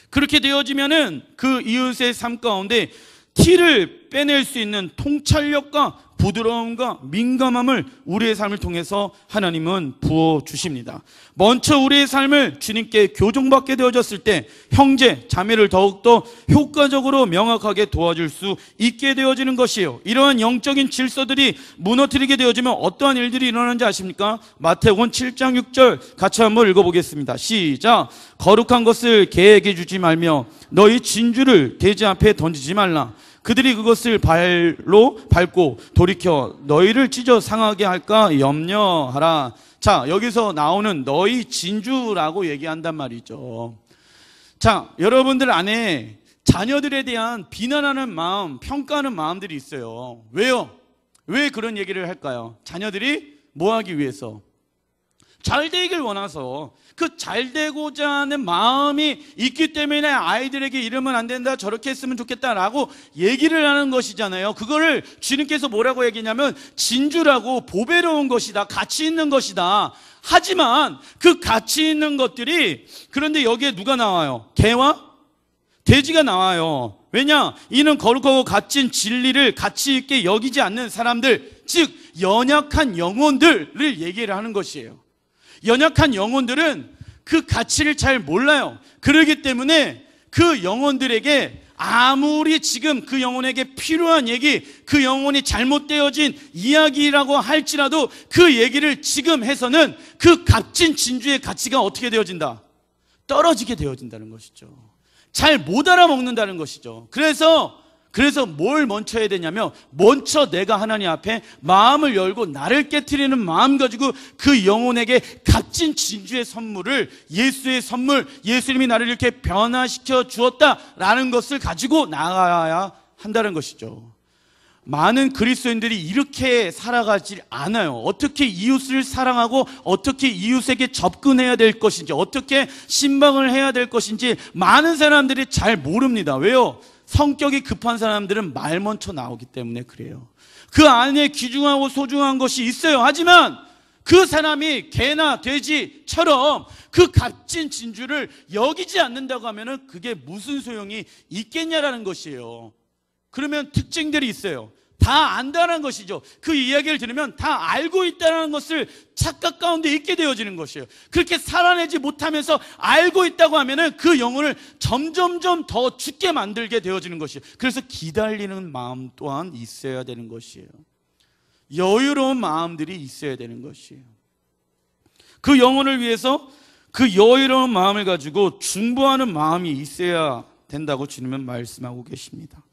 Speaker 1: 그렇게 되어지면은 그 이웃의 삶 가운데 티를 빼낼 수 있는 통찰력과 부드러움과 민감함을 우리의 삶을 통해서 하나님은 부어주십니다. 먼저 우리의 삶을 주님께 교정받게 되어졌을 때 형제, 자매를 더욱더 효과적으로 명확하게 도와줄 수 있게 되어지는 것이에요. 이러한 영적인 질서들이 무너뜨리게 되어지면 어떠한 일들이 일어나는지 아십니까? 마태복음 7장 6절 같이 한번 읽어보겠습니다. 시작. 거룩한 것을 개에게 주지 말며 너희 진주를 돼지 앞에 던지지 말라. 그들이 그것을 발로 밟고 돌이켜 너희를 찢어 상하게 할까 염려하라. 자, 여기서 나오는 너희 진주라고 얘기한단 말이죠. 자, 여러분들 안에 자녀들에 대한 비난하는 마음, 평가하는 마음들이 있어요. 왜요? 왜 그런 얘기를 할까요? 자녀들이 뭐 하기 위해서? 잘 되길 원해서 그 잘 되고자 하는 마음이 있기 때문에 아이들에게 이러면 안 된다, 저렇게 했으면 좋겠다라고 얘기를 하는 것이잖아요. 그거를 주님께서 뭐라고 얘기냐면 진주라고 보배로운 것이다, 가치 있는 것이다. 하지만 그 가치 있는 것들이 그런데 여기에 누가 나와요? 개와 돼지가 나와요. 왜냐? 이는 거룩하고 값진 진리를 가치 있게 여기지 않는 사람들, 즉 연약한 영혼들을 얘기를 하는 것이에요. 연약한 영혼들은 그 가치를 잘 몰라요. 그렇기 때문에 그 영혼들에게 아무리 지금 그 영혼에게 필요한 얘기, 그 영혼이 잘못되어진 이야기라고 할지라도 그 얘기를 지금 해서는 그 값진 진주의 가치가 어떻게 되어진다? 떨어지게 되어진다는 것이죠. 잘 못 알아먹는다는 것이죠. 그래서 그래서 뭘 먼저 해야 되냐면 먼저 내가 하나님 앞에 마음을 열고 나를 깨트리는 마음 가지고 그 영혼에게 값진 진주의 선물을, 예수의 선물, 예수님이 나를 이렇게 변화시켜 주었다라는 것을 가지고 나가야 한다는 것이죠. 많은 그리스도인들이 이렇게 살아가지 않아요. 어떻게 이웃을 사랑하고 어떻게 이웃에게 접근해야 될 것인지, 어떻게 신방을 해야 될 것인지 많은 사람들이 잘 모릅니다. 왜요? 성격이 급한 사람들은 말 먼저 나오기 때문에 그래요. 그 안에 귀중하고 소중한 것이 있어요. 하지만 그 사람이 개나 돼지처럼 그 값진 진주를 여기지 않는다고 하면 그게 무슨 소용이 있겠냐라는 것이에요. 그러면 특징들이 있어요. 다 안다는 것이죠. 그 이야기를 들으면 다 알고 있다는 것을 착각 가운데 있게 되어지는 것이에요. 그렇게 살아내지 못하면서 알고 있다고 하면 그 영혼을 점점점 더 죽게 만들게 되어지는 것이에요. 그래서 기다리는 마음 또한 있어야 되는 것이에요. 여유로운 마음들이 있어야 되는 것이에요. 그 영혼을 위해서 그 여유로운 마음을 가지고 중보하는 마음이 있어야 된다고 주님은 말씀하고 계십니다.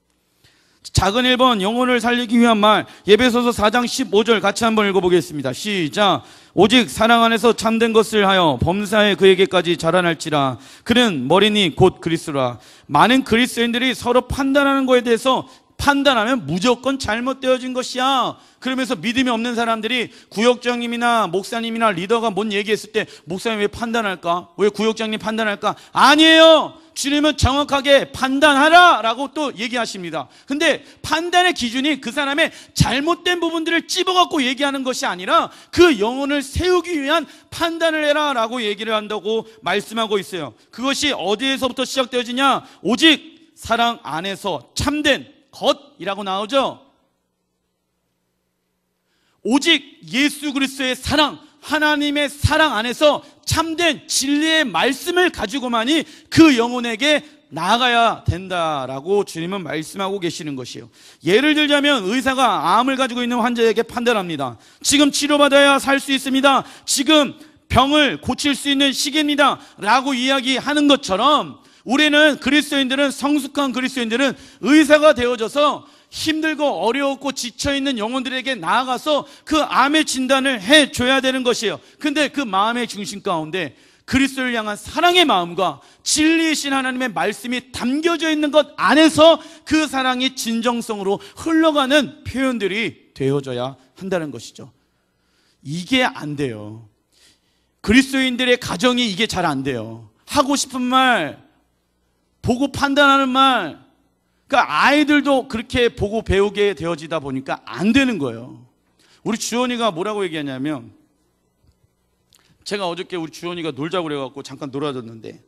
Speaker 1: 작은 1번, 영혼을 살리기 위한 말, 에베소서 4장 15절 같이 한번 읽어보겠습니다. 시작. 오직 사랑 안에서 참된 것을 하여 범사에 그에게까지 자라날지라. 그는 머리니 곧 그리스도라. 많은 그리스도인들이 서로 판단하는 것에 대해서 판단하면 무조건 잘못되어진 것이야. 그러면서 믿음이 없는 사람들이 구역장님이나 목사님이나 리더가 뭔 얘기했을 때 목사님 왜 판단할까? 왜 구역장님 판단할까? 아니에요. 주님은 정확하게 판단하라 라고 또 얘기하십니다. 근데 판단의 기준이 그 사람의 잘못된 부분들을 찝어갖고 얘기하는 것이 아니라 그 영혼을 세우기 위한 판단을 해라 라고 얘기를 한다고 말씀하고 있어요. 그것이 어디에서부터 시작되어지냐? 오직 사랑 안에서 참된 것이라고 나오죠. 오직 예수 그리스도의 사랑, 하나님의 사랑 안에서 참된 진리의 말씀을 가지고만이 그 영혼에게 나아가야 된다라고 주님은 말씀하고 계시는 것이에요. 예를 들자면 의사가 암을 가지고 있는 환자에게 판단합니다. 지금 치료받아야 살 수 있습니다. 지금 병을 고칠 수 있는 시기입니다 라고 이야기하는 것처럼 우리는 그리스도인들은, 성숙한 그리스도인들은 의사가 되어져서 힘들고 어려웠고 지쳐있는 영혼들에게 나아가서 그 암의 진단을 해줘야 되는 것이에요. 근데 그 마음의 중심 가운데 그리스도를 향한 사랑의 마음과 진리이신 하나님의 말씀이 담겨져 있는 것 안에서 그 사랑이 진정성으로 흘러가는 표현들이 되어져야 한다는 것이죠. 이게 안 돼요. 그리스도인들의 가정이 이게 잘 안 돼요. 하고 싶은 말, 보고 판단하는 말, 그러니까 아이들도 그렇게 보고 배우게 되어지다 보니까 안 되는 거예요. 우리 주원이가 뭐라고 얘기하냐면, 제가 어저께 우리 주원이가 놀자고 그래갖고 잠깐 놀아줬는데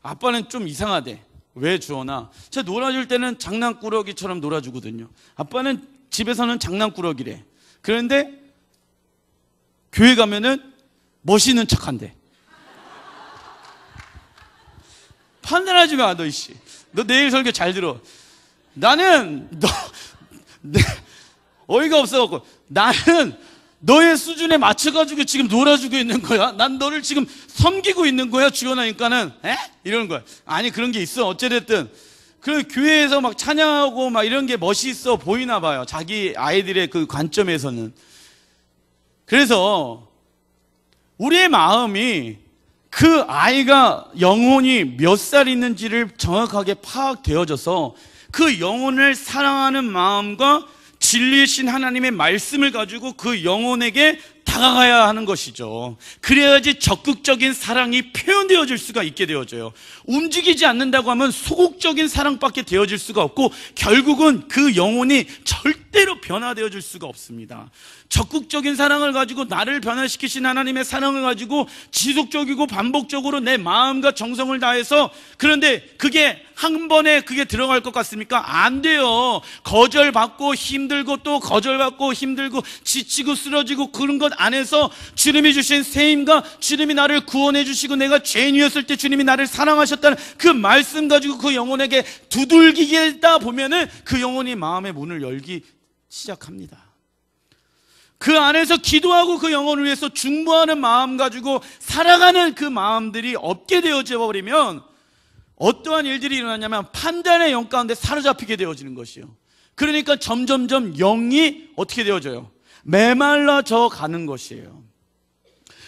Speaker 1: 아빠는 좀 이상하대. 왜 주원아? 제가 놀아줄 때는 장난꾸러기처럼 놀아주거든요. 아빠는 집에서는 장난꾸러기래. 그런데 교회 가면은 멋있는 척한대. 판단하지 마, 너 이씨. 너 내일 설교 잘 들어. 나는 어이가 없어갖고 나는 너의 수준에 맞춰가지고 지금 놀아주고 있는 거야. 난 너를 지금 섬기고 있는 거야. 주원하니까는 에? 이러는 거야. 아니 그런 게 있어. 어찌됐든 그 교회에서 막 찬양하고 막 이런 게 멋있어 보이나 봐요. 자기 아이들의 그 관점에서는. 그래서 우리의 마음이 그 아이가 영혼이 몇 살 있는지를 정확하게 파악되어져서 그 영혼을 사랑하는 마음과 진리이신 하나님의 말씀을 가지고 그 영혼에게 다가가야 하는 것이죠. 그래야지 적극적인 사랑이 표현되어질 수가 있게 되어져요. 움직이지 않는다고 하면 소극적인 사랑밖에 되어질 수가 없고 결국은 그 영혼이 절대로 변화되어질 수가 없습니다. 적극적인 사랑을 가지고 나를 변화시키신 하나님의 사랑을 가지고 지속적이고 반복적으로 내 마음과 정성을 다해서, 그런데 그게 한 번에 그게 들어갈 것 같습니까? 안 돼요. 거절받고 힘들고 또 거절받고 힘들고 지치고 쓰러지고 그런 것 안에서 주님이 주신 세임과 주님이 나를 구원해 주시고 내가 죄인이었을 때 주님이 나를 사랑하셨다는 그 말씀 가지고 그 영혼에게 두들기겠다 보면은 그 영혼이 마음의 문을 열기 시작합니다. 그 안에서 기도하고 그 영혼을 위해서 중보하는 마음 가지고 살아가는 그 마음들이 없게 되어져 버리면 어떠한 일들이 일어나냐면 판단의 영 가운데 사로잡히게 되어지는 것이요. 그러니까 점점점 영이 어떻게 되어져요? 메말라져 가는 것이에요.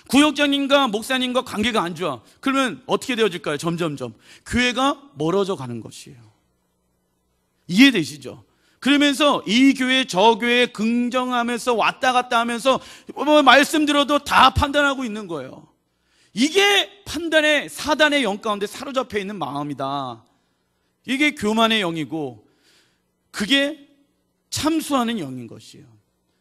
Speaker 1: 구역장님과 목사님과 관계가 안 좋아. 그러면 어떻게 되어질까요? 점점점 교회가 멀어져 가는 것이에요. 이해되시죠? 그러면서 이 교회 저 교회 긍정하면서 왔다 갔다 하면서 말씀 들어도 다 판단하고 있는 거예요. 이게 판단의 사단의 영 가운데 사로잡혀 있는 마음이다. 이게 교만의 영이고 그게 참수하는 영인 것이에요.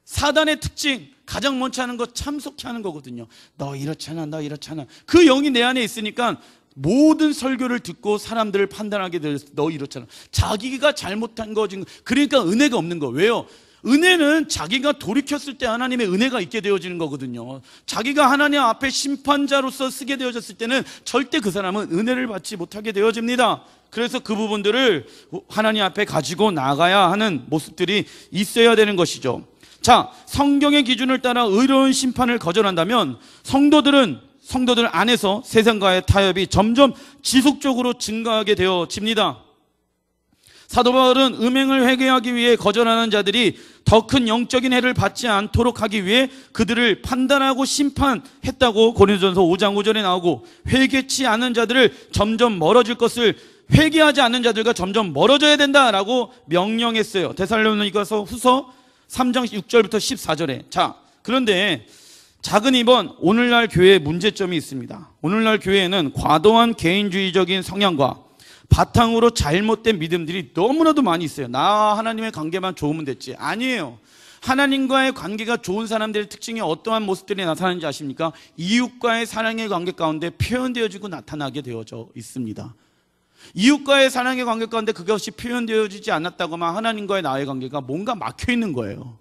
Speaker 1: 사단의 특징 가장 먼저 하는 거 참석해 하는 거거든요. 너 이렇잖아, 너 이렇잖아. 그 영이 내 안에 있으니까 모든 설교를 듣고 사람들을 판단하게 돼서 너 이렇잖아. 자기가 잘못한 거지. 그러니까 은혜가 없는 거. 왜요? 은혜는 자기가 돌이켰을 때 하나님의 은혜가 있게 되어지는 거거든요. 자기가 하나님 앞에 심판자로서 쓰게 되어졌을 때는 절대 그 사람은 은혜를 받지 못하게 되어집니다. 그래서 그 부분들을 하나님 앞에 가지고 나가야 하는 모습들이 있어야 되는 것이죠. 자, 성경의 기준을 따라 의로운 심판을 거절한다면 성도들 안에서 세상과의 타협이 점점 지속적으로 증가하게 되어집니다. 사도 바울은 음행을 회개하기 위해 거절하는 자들이 더 큰 영적인 해를 받지 않도록 하기 위해 그들을 판단하고 심판했다고 고린도전서 5장 5절에 나오고, 회개치 않는 자들을 점점 멀어질 것을 회개하지 않는 자들과 점점 멀어져야 된다라고 명령했어요. 데살로니가서 후서 3장 6절부터 14절에. 자, 그런데 작은 2번, 오늘날 교회의 문제점이 있습니다. 오늘날 교회에는 과도한 개인주의적인 성향과 바탕으로 잘못된 믿음들이 너무나도 많이 있어요. 나 하나님의 관계만 좋으면 됐지. 아니에요. 하나님과의 관계가 좋은 사람들의 특징이 어떠한 모습들이 나타나는지 아십니까? 이웃과의 사랑의 관계 가운데 표현되어지고 나타나게 되어져 있습니다. 이웃과의 사랑의 관계 가운데 그것이 표현되어지지 않았다고만 하나님과의 나의 관계가 뭔가 막혀있는 거예요.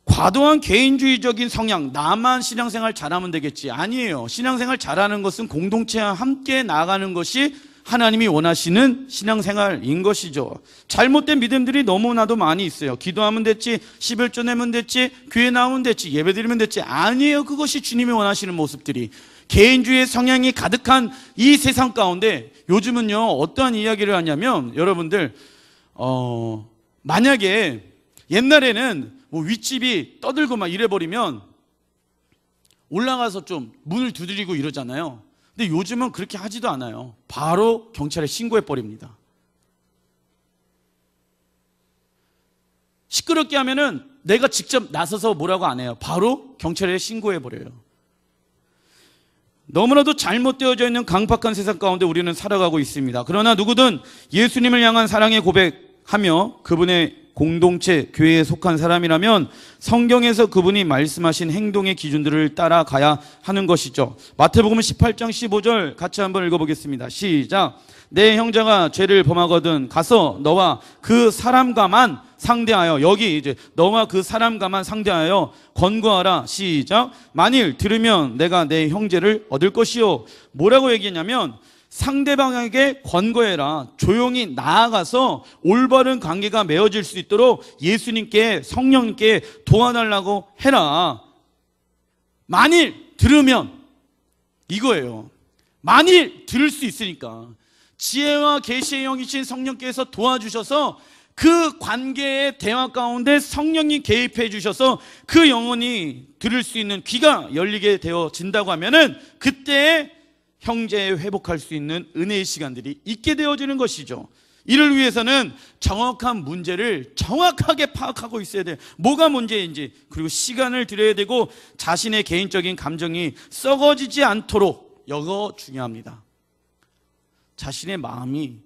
Speaker 1: 과도한 개인주의적인 성향, 나만 신앙생활 잘하면 되겠지. 아니에요. 신앙생활 잘하는 것은 공동체와 함께 나아가는 것이 하나님이 원하시는 신앙생활인 것이죠. 잘못된 믿음들이 너무나도 많이 있어요. 기도하면 됐지, 11조 내면 됐지, 교회 나오면 됐지, 예배드리면 됐지. 아니에요. 그것이 주님이 원하시는 모습들이. 개인주의의 성향이 가득한 이 세상 가운데 요즘은요, 어떠한 이야기를 하냐면, 여러분들 만약에 옛날에는 뭐 윗집이 떠들고 막 이래버리면 올라가서 좀 문을 두드리고 이러잖아요. 근데 요즘은 그렇게 하지도 않아요. 바로 경찰에 신고해버립니다. 시끄럽게 하면은 내가 직접 나서서 뭐라고 안 해요. 바로 경찰에 신고해버려요. 너무나도 잘못되어져 있는 강팍한 세상 가운데 우리는 살아가고 있습니다. 그러나 누구든 예수님을 향한 사랑의 고백하며 그분의 공동체, 교회에 속한 사람이라면 성경에서 그분이 말씀하신 행동의 기준들을 따라가야 하는 것이죠. 마태복음 18장 15절 같이 한번 읽어보겠습니다. 시작. 내 형제가 죄를 범하거든 가서 너와 그 사람과만 상대하여, 여기 이제 너와 그 사람과만 상대하여 권고하라. 시작. 만일 들으면 내가 내 형제를 얻을 것이요. 뭐라고 얘기했냐면 상대방에게 권고해라. 조용히 나아가서 올바른 관계가 맺어질 수 있도록 예수님께, 성령님께 도와달라고 해라. 만일 들으면, 이거예요. 만일 들을 수 있으니까 지혜와 계시의 영이신 성령께서 도와주셔서 그 관계의 대화 가운데 성령이 개입해 주셔서 그 영혼이 들을 수 있는 귀가 열리게 되어진다고 하면은 그때 형제에 회복할 수 있는 은혜의 시간들이 있게 되어지는 것이죠. 이를 위해서는 정확한 문제를 정확하게 파악하고 있어야 돼요. 뭐가 문제인지, 그리고 시간을 들여야 되고 자신의 개인적인 감정이 썩어지지 않도록, 이거 중요합니다. 자신의 마음이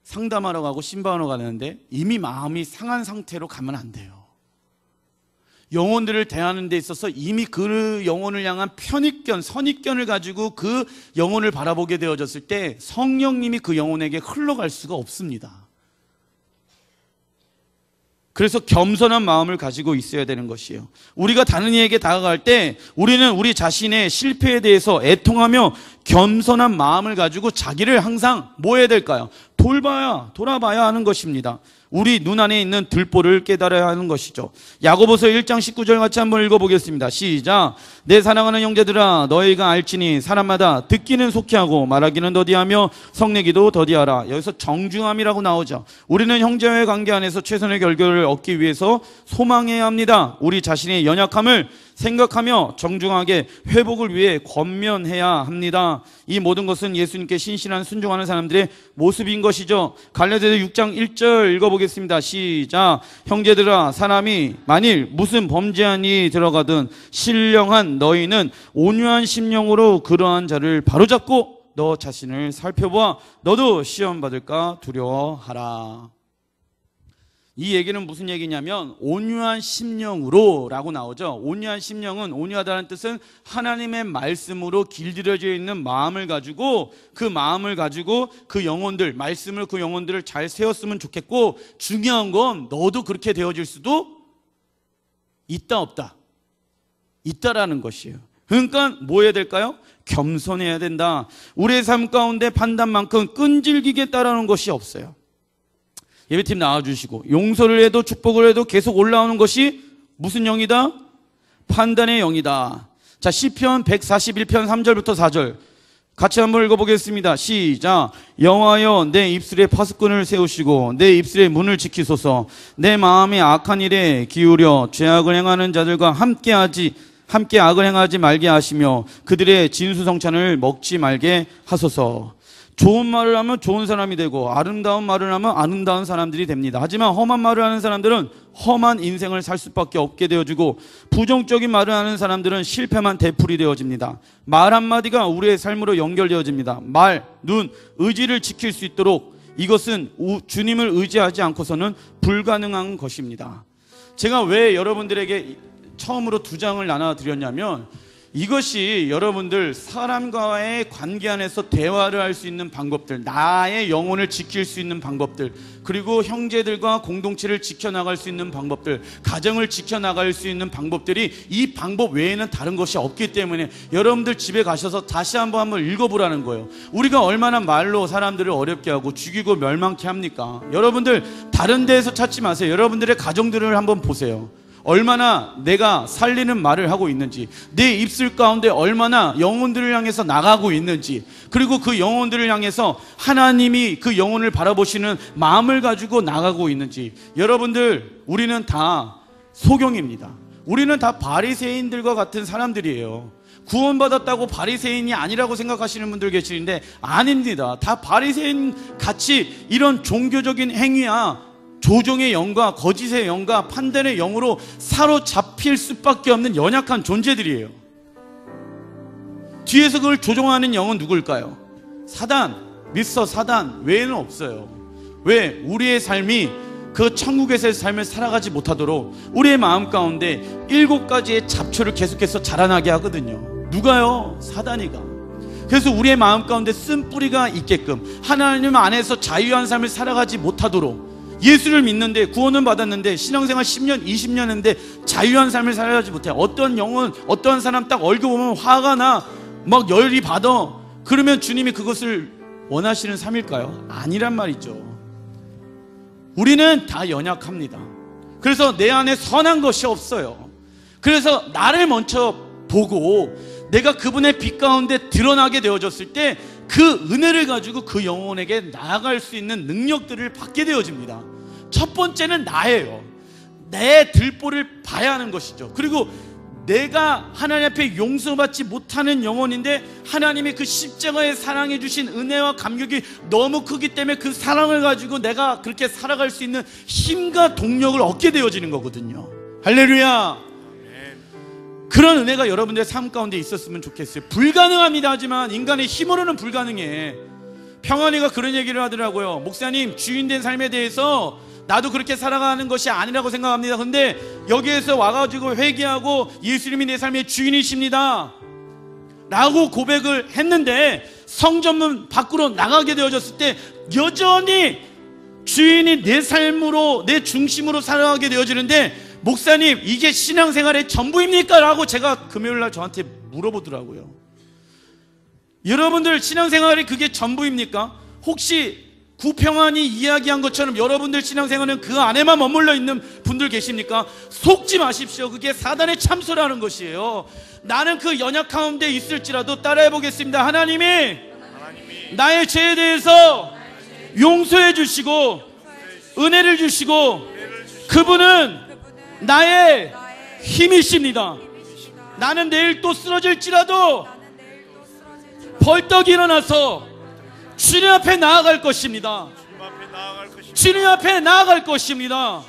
Speaker 1: 상담하러 가고 신방하러 가는데 이미 마음이 상한 상태로 가면 안 돼요. 영혼들을 대하는 데 있어서 이미 그 영혼을 향한 편익견, 선입견을 가지고 그 영혼을 바라보게 되어졌을 때 성령님이 그 영혼에게 흘러갈 수가 없습니다. 그래서 겸손한 마음을 가지고 있어야 되는 것이에요. 우리가 다른 이에게 다가갈 때 우리는 우리 자신의 실패에 대해서 애통하며 겸손한 마음을 가지고 자기를 항상 뭐 해야 될까요? 돌아봐야 하는 것입니다. 우리 눈 안에 있는 들보를 깨달아야 하는 것이죠. 야고보서 1장 19절 같이 한번 읽어보겠습니다. 시작. 내 사랑하는 형제들아 너희가 알지니 사람마다 듣기는 속히 하고 말하기는 더디하며 성내기도 더디하라. 여기서 정중함이라고 나오죠. 우리는 형제와의 관계 안에서 최선의 결과를 얻기 위해서 소망해야 합니다. 우리 자신의 연약함을 생각하며 정중하게 회복을 위해 권면해야 합니다. 이 모든 것은 예수님께 신실한 순종하는 사람들의 모습인 것이죠. 갈라디아서 6장 1절 읽어보겠습니다. 시작. 형제들아 사람이 만일 무슨 범죄한 일이 들어가든 신령한 너희는 온유한 심령으로 그러한 자를 바로잡고 너 자신을 살펴보아 너도 시험 받을까 두려워하라. 이 얘기는 무슨 얘기냐면 온유한 심령으로 라고 나오죠. 온유한 심령은, 온유하다는 뜻은 하나님의 말씀으로 길들여져 있는 마음을 가지고 그 영혼들, 말씀을 그 영혼들을 잘 세웠으면 좋겠고, 중요한 건 너도 그렇게 되어질 수도 있다 없다, 있다라는 것이에요. 그러니까 뭐 해야 될까요? 겸손해야 된다. 우리의 삶 가운데 판단만큼 끈질기게 따르는 것이 없어요. 예배팀 나와주시고, 용서를 해도 축복을 해도 계속 올라오는 것이 무슨 영이다? 판단의 영이다. 자, 시편 141편 3절부터 4절 같이 한번 읽어보겠습니다. 시작. 여호와여 내 입술에 파수꾼을 세우시고 내 입술의 문을 지키소서. 내 마음에 악한 일에 기울여 죄악을 행하는 자들과 함께 악을 행하지 말게 하시며 그들의 진수성찬을 먹지 말게 하소서. 좋은 말을 하면 좋은 사람이 되고 아름다운 말을 하면 아름다운 사람들이 됩니다. 하지만 험한 말을 하는 사람들은 험한 인생을 살 수밖에 없게 되어지고, 부정적인 말을 하는 사람들은 실패만 되풀이 되어집니다. 말 한마디가 우리의 삶으로 연결되어집니다. 말, 눈, 의지를 지킬 수 있도록 이것은 주님을 의지하지 않고서는 불가능한 것입니다. 제가 왜 여러분들에게 처음으로 2장을 나눠드렸냐면, 이것이 여러분들 사람과의 관계 안에서 대화를 할 수 있는 방법들, 나의 영혼을 지킬 수 있는 방법들, 그리고 형제들과 공동체를 지켜나갈 수 있는 방법들, 가정을 지켜나갈 수 있는 방법들이 이 방법 외에는 다른 것이 없기 때문에 여러분들 집에 가셔서 다시 한번 읽어보라는 거예요. 우리가 얼마나 말로 사람들을 어렵게 하고 죽이고 멸망케 합니까? 여러분들 다른 데에서 찾지 마세요. 여러분들의 가정들을 한번 보세요. 얼마나 내가 살리는 말을 하고 있는지, 내 입술 가운데 얼마나 영혼들을 향해서 나가고 있는지, 그리고 그 영혼들을 향해서 하나님이 그 영혼을 바라보시는 마음을 가지고 나가고 있는지. 여러분들, 우리는 다 소경입니다. 우리는 다 바리새인들과 같은 사람들이에요. 구원받았다고 바리새인이 아니라고 생각하시는 분들 계시는데 아닙니다. 다 바리새인 같이 이런 종교적인 행위야 조종의 영과 거짓의 영과 판단의 영으로 사로잡힐 수밖에 없는 연약한 존재들이에요. 뒤에서 그걸 조종하는 영은 누굴까요? 사단, 미스터 사단 외에는 없어요. 왜? 우리의 삶이 그 천국에서의 삶을 살아가지 못하도록 우리의 마음 가운데 7가지의 잡초를 계속해서 자라나게 하거든요. 누가요? 사단이가. 그래서 우리의 마음 가운데 쓴뿌리가 있게끔, 하나님 안에서 자유한 삶을 살아가지 못하도록, 예수를 믿는데 구원은 받았는데 신앙생활 10년 20년 했는데 자유한 삶을 살아가지 못해. 어떤 영혼, 어떠한 사람 딱 얼굴 보면 화가 나, 막 열이 받아. 그러면 주님이 그것을 원하시는 삶일까요? 아니란 말이죠. 우리는 다 연약합니다. 그래서 내 안에 선한 것이 없어요. 그래서 나를 먼저 보고 내가 그분의 빛 가운데 드러나게 되어졌을 때 그 은혜를 가지고 그 영혼에게 나아갈 수 있는 능력들을 받게 되어집니다. 첫 번째는 나예요. 내 들보를 봐야 하는 것이죠. 그리고 내가 하나님 앞에 용서받지 못하는 영혼인데 하나님의 그 십자가에 사랑해 주신 은혜와 감격이 너무 크기 때문에 그 사랑을 가지고 내가 그렇게 살아갈 수 있는 힘과 동력을 얻게 되어지는 거거든요. 할렐루야. 그런 은혜가 여러분들의 삶 가운데 있었으면 좋겠어요. 불가능합니다. 하지만 인간의 힘으로는 불가능해. 평안이가 그런 얘기를 하더라고요. 목사님, 주인된 삶에 대해서 나도 그렇게 살아가는 것이 아니라고 생각합니다. 근데 여기에서 와가지고 회개하고 예수님이 내 삶의 주인이십니다 라고 고백을 했는데, 성전문 밖으로 나가게 되어졌을 때 여전히 주인이 내 삶으로, 내 중심으로 살아가게 되어지는데, 목사님 이게 신앙생활의 전부입니까? 라고 제가 금요일날 저한테 물어보더라고요. 여러분들 신앙생활이 그게 전부입니까? 혹시 구평환이 이야기한 것처럼 여러분들 신앙생활은 그 안에만 머물러 있는 분들 계십니까? 속지 마십시오. 그게 사단의 참소라는 것이에요. 나는 그 연약 가운데 있을지라도 따라해 보겠습니다. 하나님이 나의 죄에 대해서 용서해 주시고 은혜를 주시고 그분은 나의 힘이십니다. 나는 내일 또 쓰러질지라도 벌떡 일어나서 주님 앞에 나아갈 것입니다. 주님 앞에 나아갈 것입니다.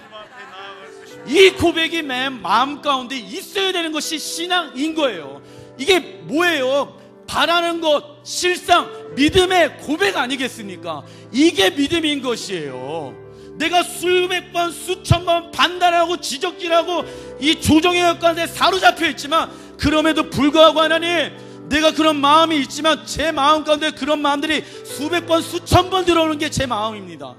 Speaker 1: 이 고백이 마음 가운데 있어야 되는 것이 신앙인 거예요. 이게 뭐예요? 바라는 것, 실상, 믿음의 고백 아니겠습니까? 이게 믿음인 것이에요. 내가 수백 번, 수천 번 반달하고 지적질하고 이 조정의 역관에 사로잡혀 있지만 그럼에도 불구하고 하나님, 내가 그런 마음이 있지만 제 마음 가운데 그런 마음들이 수백 번, 수천 번 들어오는 게 제 마음입니다.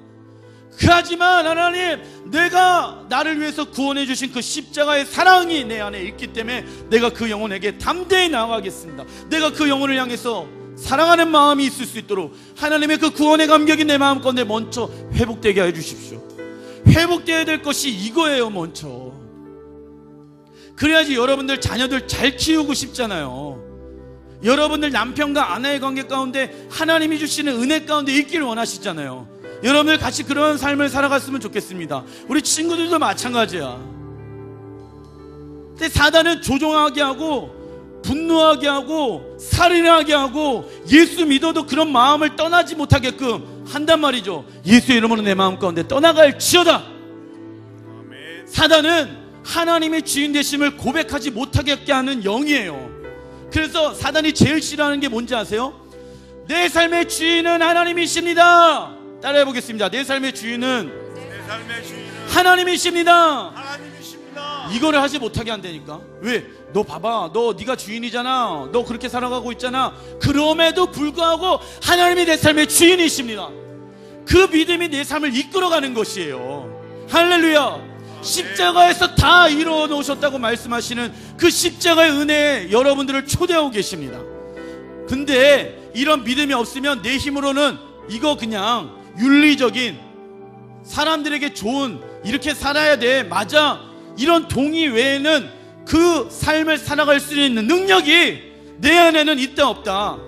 Speaker 1: 하지만 하나님, 내가 나를 위해서 구원해 주신 그 십자가의 사랑이 내 안에 있기 때문에 내가 그 영혼에게 담대히 나아가겠습니다. 내가 그 영혼을 향해서 사랑하는 마음이 있을 수 있도록 하나님의 그 구원의 감격이 내 마음 가운데 먼저 회복되게 해 주십시오. 회복되어야 될 것이 이거예요. 먼저 그래야지 여러분들 자녀들 잘 키우고 싶잖아요. 여러분들 남편과 아내의 관계 가운데 하나님이 주시는 은혜 가운데 있기를 원하시잖아요. 여러분들 같이 그런 삶을 살아갔으면 좋겠습니다. 우리 친구들도 마찬가지야. 근데 사단은 조종하게 하고 분노하게 하고 살인하게 하고 예수 믿어도 그런 마음을 떠나지 못하게끔 한단 말이죠. 예수의 이름으로 내 마음 가운데 떠나갈지어다. 사단은 하나님의 주인 되심을 고백하지 못하게 하는 영이에요. 그래서 사단이 제일 싫어하는 게 뭔지 아세요? 내 삶의 주인은 하나님이십니다. 따라해 보겠습니다. 내 삶의 주인은 하나님이십니다. 이거를 하지 못하게 한다니까. 왜? 너 봐봐, 네가 주인이잖아. 너 그렇게 살아가고 있잖아. 그럼에도 불구하고 하나님이 내 삶의 주인이십니다. 그 믿음이 내 삶을 이끌어가는 것이에요. 할렐루야. 십자가에서 다 이루어 놓으셨다고 말씀하시는 그 십자가의 은혜에 여러분들을 초대하고 계십니다. 근데 이런 믿음이 없으면 내 힘으로는 이거 그냥 윤리적인, 사람들에게 좋은, 이렇게 살아야 돼, 맞아, 이런 동의 외에는 그 삶을 살아갈 수 있는 능력이 내 안에는 있다 없다?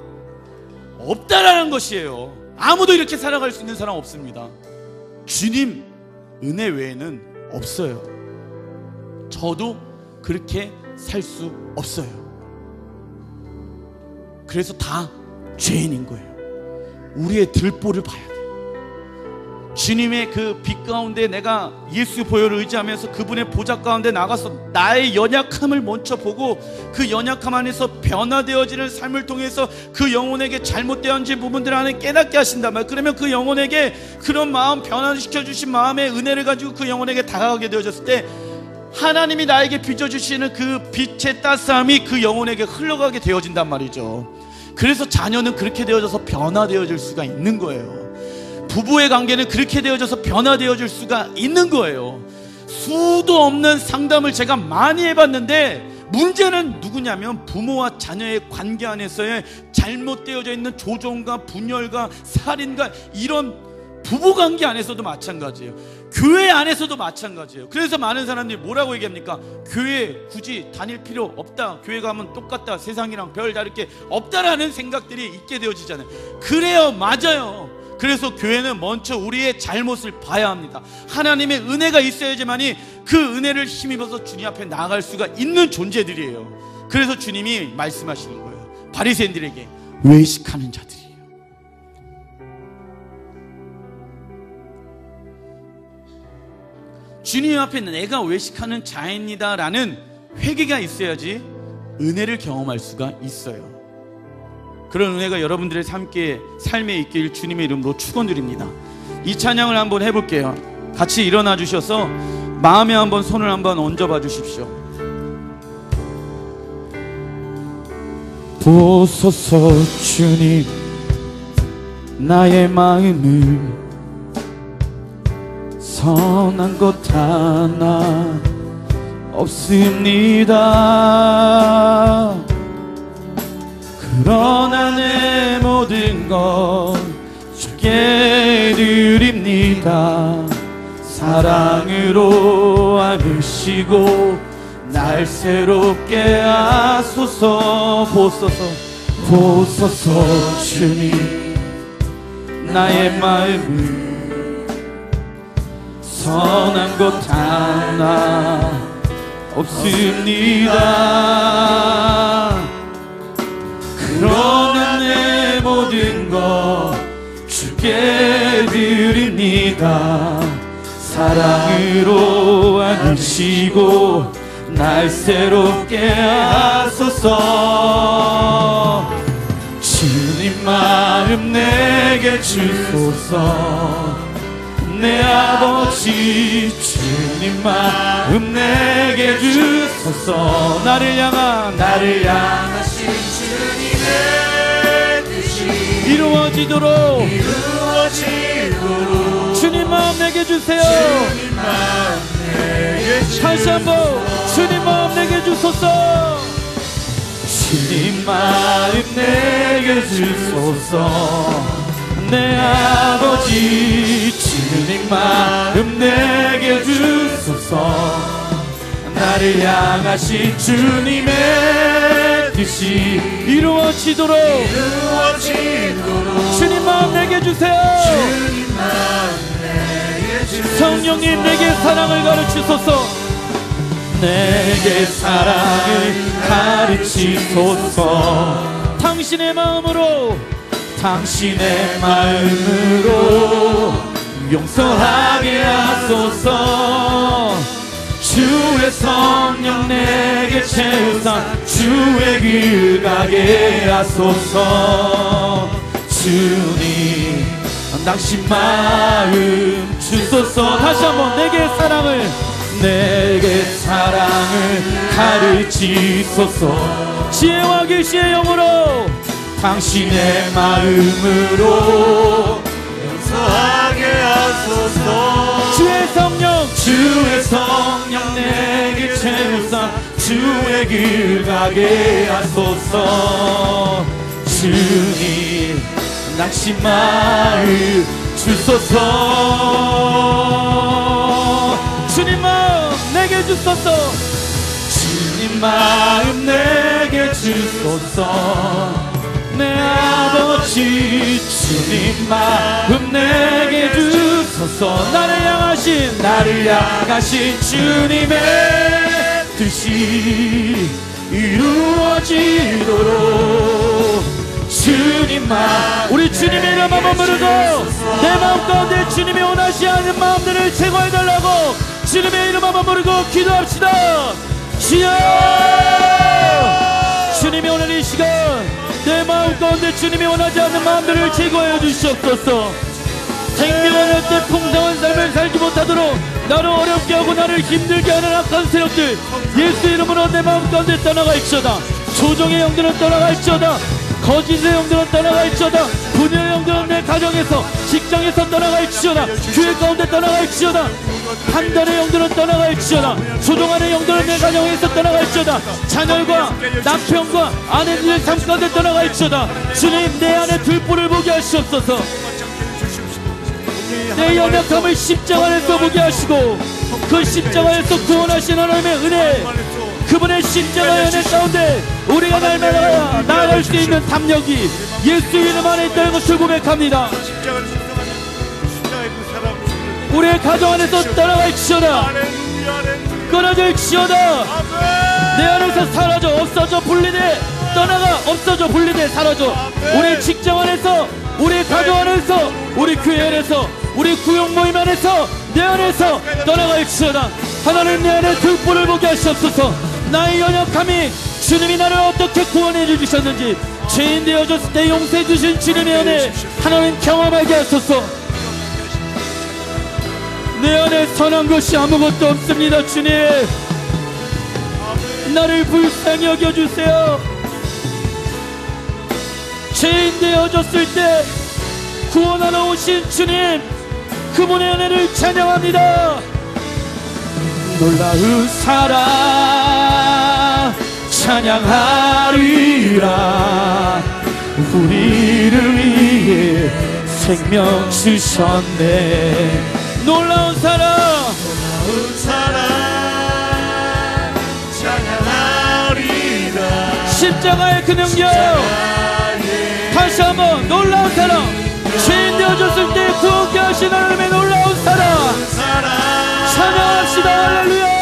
Speaker 1: 없다라는 것이에요. 아무도 이렇게 살아갈 수 있는 사람 없습니다. 주님 은혜 외에는 없어요. 저도 그렇게 살 수 없어요. 그래서 다 죄인인 거예요. 우리의 들보를 봐야 돼요. 주님의 그 빛 가운데 내가 예수 보혈을 의지하면서 그분의 보좌 가운데 나가서 나의 연약함을 먼저 보고 그 연약함 안에서 변화되어지는 삶을 통해서 그 영혼에게 잘못되어진 부분들 안에 깨닫게 하신단 말이에요. 그러면 그 영혼에게 그런 마음, 변화시켜 주신 마음의 은혜를 가지고 그 영혼에게 다가가게 되어졌을 때 하나님이 나에게 빚어주시는 그 빛의 따스함이 그 영혼에게 흘러가게 되어진단 말이죠. 그래서 자녀는 그렇게 되어져서 변화되어질 수가 있는 거예요. 부부의 관계는 그렇게 되어져서 변화되어질 수가 있는 거예요. 수도 없는 상담을 제가 많이 해봤는데 문제는 누구냐면 부모와 자녀의 관계 안에서의 잘못되어져 있는 조종과 분열과 살인과 이런 부부관계 안에서도 마찬가지예요. 교회 안에서도 마찬가지예요. 그래서 많은 사람들이 뭐라고 얘기합니까? 교회 굳이 다닐 필요 없다, 교회 가면 똑같다, 세상이랑 별 다를 게 없다라는 생각들이 있게 되어지잖아요. 그래요, 맞아요. 그래서 교회는 먼저 우리의 잘못을 봐야 합니다. 하나님의 은혜가 있어야지만이 그 은혜를 힘입어서 주님 앞에 나아갈 수가 있는 존재들이에요. 그래서 주님이 말씀하시는 거예요. 바리새인들에게 외식하는 자들이에요. 주님 앞에 내가 외식하는 자입니다 라는 회개가 있어야지 은혜를 경험할 수가 있어요. 그런 은혜가 여러분들의 삶에 있길 주님의 이름으로 축원드립니다. 이 찬양을 한번 해볼게요. 같이 일어나 주셔서 마음에 한번 손을 한번 얹어봐 주십시오. 보소서 주님, 나의 마음을 선한 것 하나 없습니다. 그러나 내 모든 것 주께 드립니다. 사랑으로 안으시고 날 새롭게 하소서. 보소서 주님, 나의 마음은 선한 것 하나 없습니다. 그러나 내 모든 것 주께 드립니다. 사랑으로 안으시고 날 새롭게 하소서. 주님 마음 내게 주소서. 내 아버지 주님 마음 내게 주소서. 나를 향하신 주님의 뜻이 이루어지도록 주님 마음 내게 주세요. 다시 한번 주님 마음 내게 주소서. 주님 마음 내게 주소서. 내 아버지 주님 마음 내게 주소서. 나를 향하신 주님의 뜻이 이루어지도록 주님 마음 내게 주세요. 성령님 내게 사랑을 가르치소서. 내게 사랑을 가르치소서. 당신의 마음으로 용서하게 하소서. 주의 성령 내게 채우사 주의 길 가게 하소서. 주님 당신 마음 주소서. 다시 한번 내게 사랑을 가르치소서. 지혜와 계시의 영으로 당신의 마음으로 용서하게 하소서. 주의 성령 내게 채우사 주의 길 가게 하소서. 주님 당신 마음 주소서. 주님 마음 내게 주소서. 주님 마음 내게 주소서. 내 아버지 주님 마음 내게 주소서. 나를 향하신 주님의 뜻이 이루어지도록 주님 마음 우리 주님의 이름 한번 부르고 내 마음 가운데 주님이 원하시는 마음들을 제거해달라고 주님의 이름 한번 부르고 기도합시다. 주여, 주님이 오늘 이 시간 내 마음 가운데 주님이 원하지 않는 마음들을 제거해 주시옵소서. 생명할 때 풍성한 삶을 살지 못하도록 나를 어렵게 하고 나를 힘들게 하는 악한 세력들 예수 이름으로 내 마음 가운데 떠나갈지어다. 조종의 영들은 떠나갈지어다. 거짓의 영들은 떠나갈지어다. 분열의 영들은 내 가정에서 직장에서 떠나갈지어다. 교회 가운데 떠나갈지어다. 판단의 영들은 떠나갈지어다. 조종하는 영들은 내 가정에서 떠나갈지어다. 자녀과 남편과 아내들의 삶 가운데 떠나갈지어다. 주님 내 안에 들보를 보게 하시옵소서. 내 연약함을 십자가 안에서 보게 하시고 그 십자가 안에서 구원하신 하나님의 은혜 그분의 십자가의 은혜 가운데 우리가 날마다 나아갈 수 있는 담력이 예수 이름 안에 있다는 것을 고백합니다. 우리의 가정 안에서 떠나갈지어다. 끊어질지어다. 내 안에서 사라져 없어져 분리돼 떠나가 없어져 분리돼 사라져. 우리 직장 안에서 우리 가정 안에서 우리 교회 안에서 우리 구역 모임 안에서 내 안에서 떠나갈지어다. 하나님 내 안에 등불을 보게 하시옵소서. 나의 연약함이 주님이 나를 어떻게 구원해 주셨는지 죄인 되어졌을 때 용서해 주신 주님의 은혜 하나님 경험하게 하소서. 내 안에 선한 것이 아무것도 없습니다. 주님 나를 불쌍히 여겨주세요. 죄인 되어졌을 때 구원하러 오신 주님 그분의 은혜를 찬양합니다. 놀라운 사랑 찬양하리라. 우리를 위해 생명 주셨네. 놀라운 사랑 찬양하리라. 십자가의 그 능력, 다시 한번 놀라운 사랑, 죄인 되어졌을 때 구원케 하신 하나님의 놀라운 사랑 찬양합시다. 할렐루야.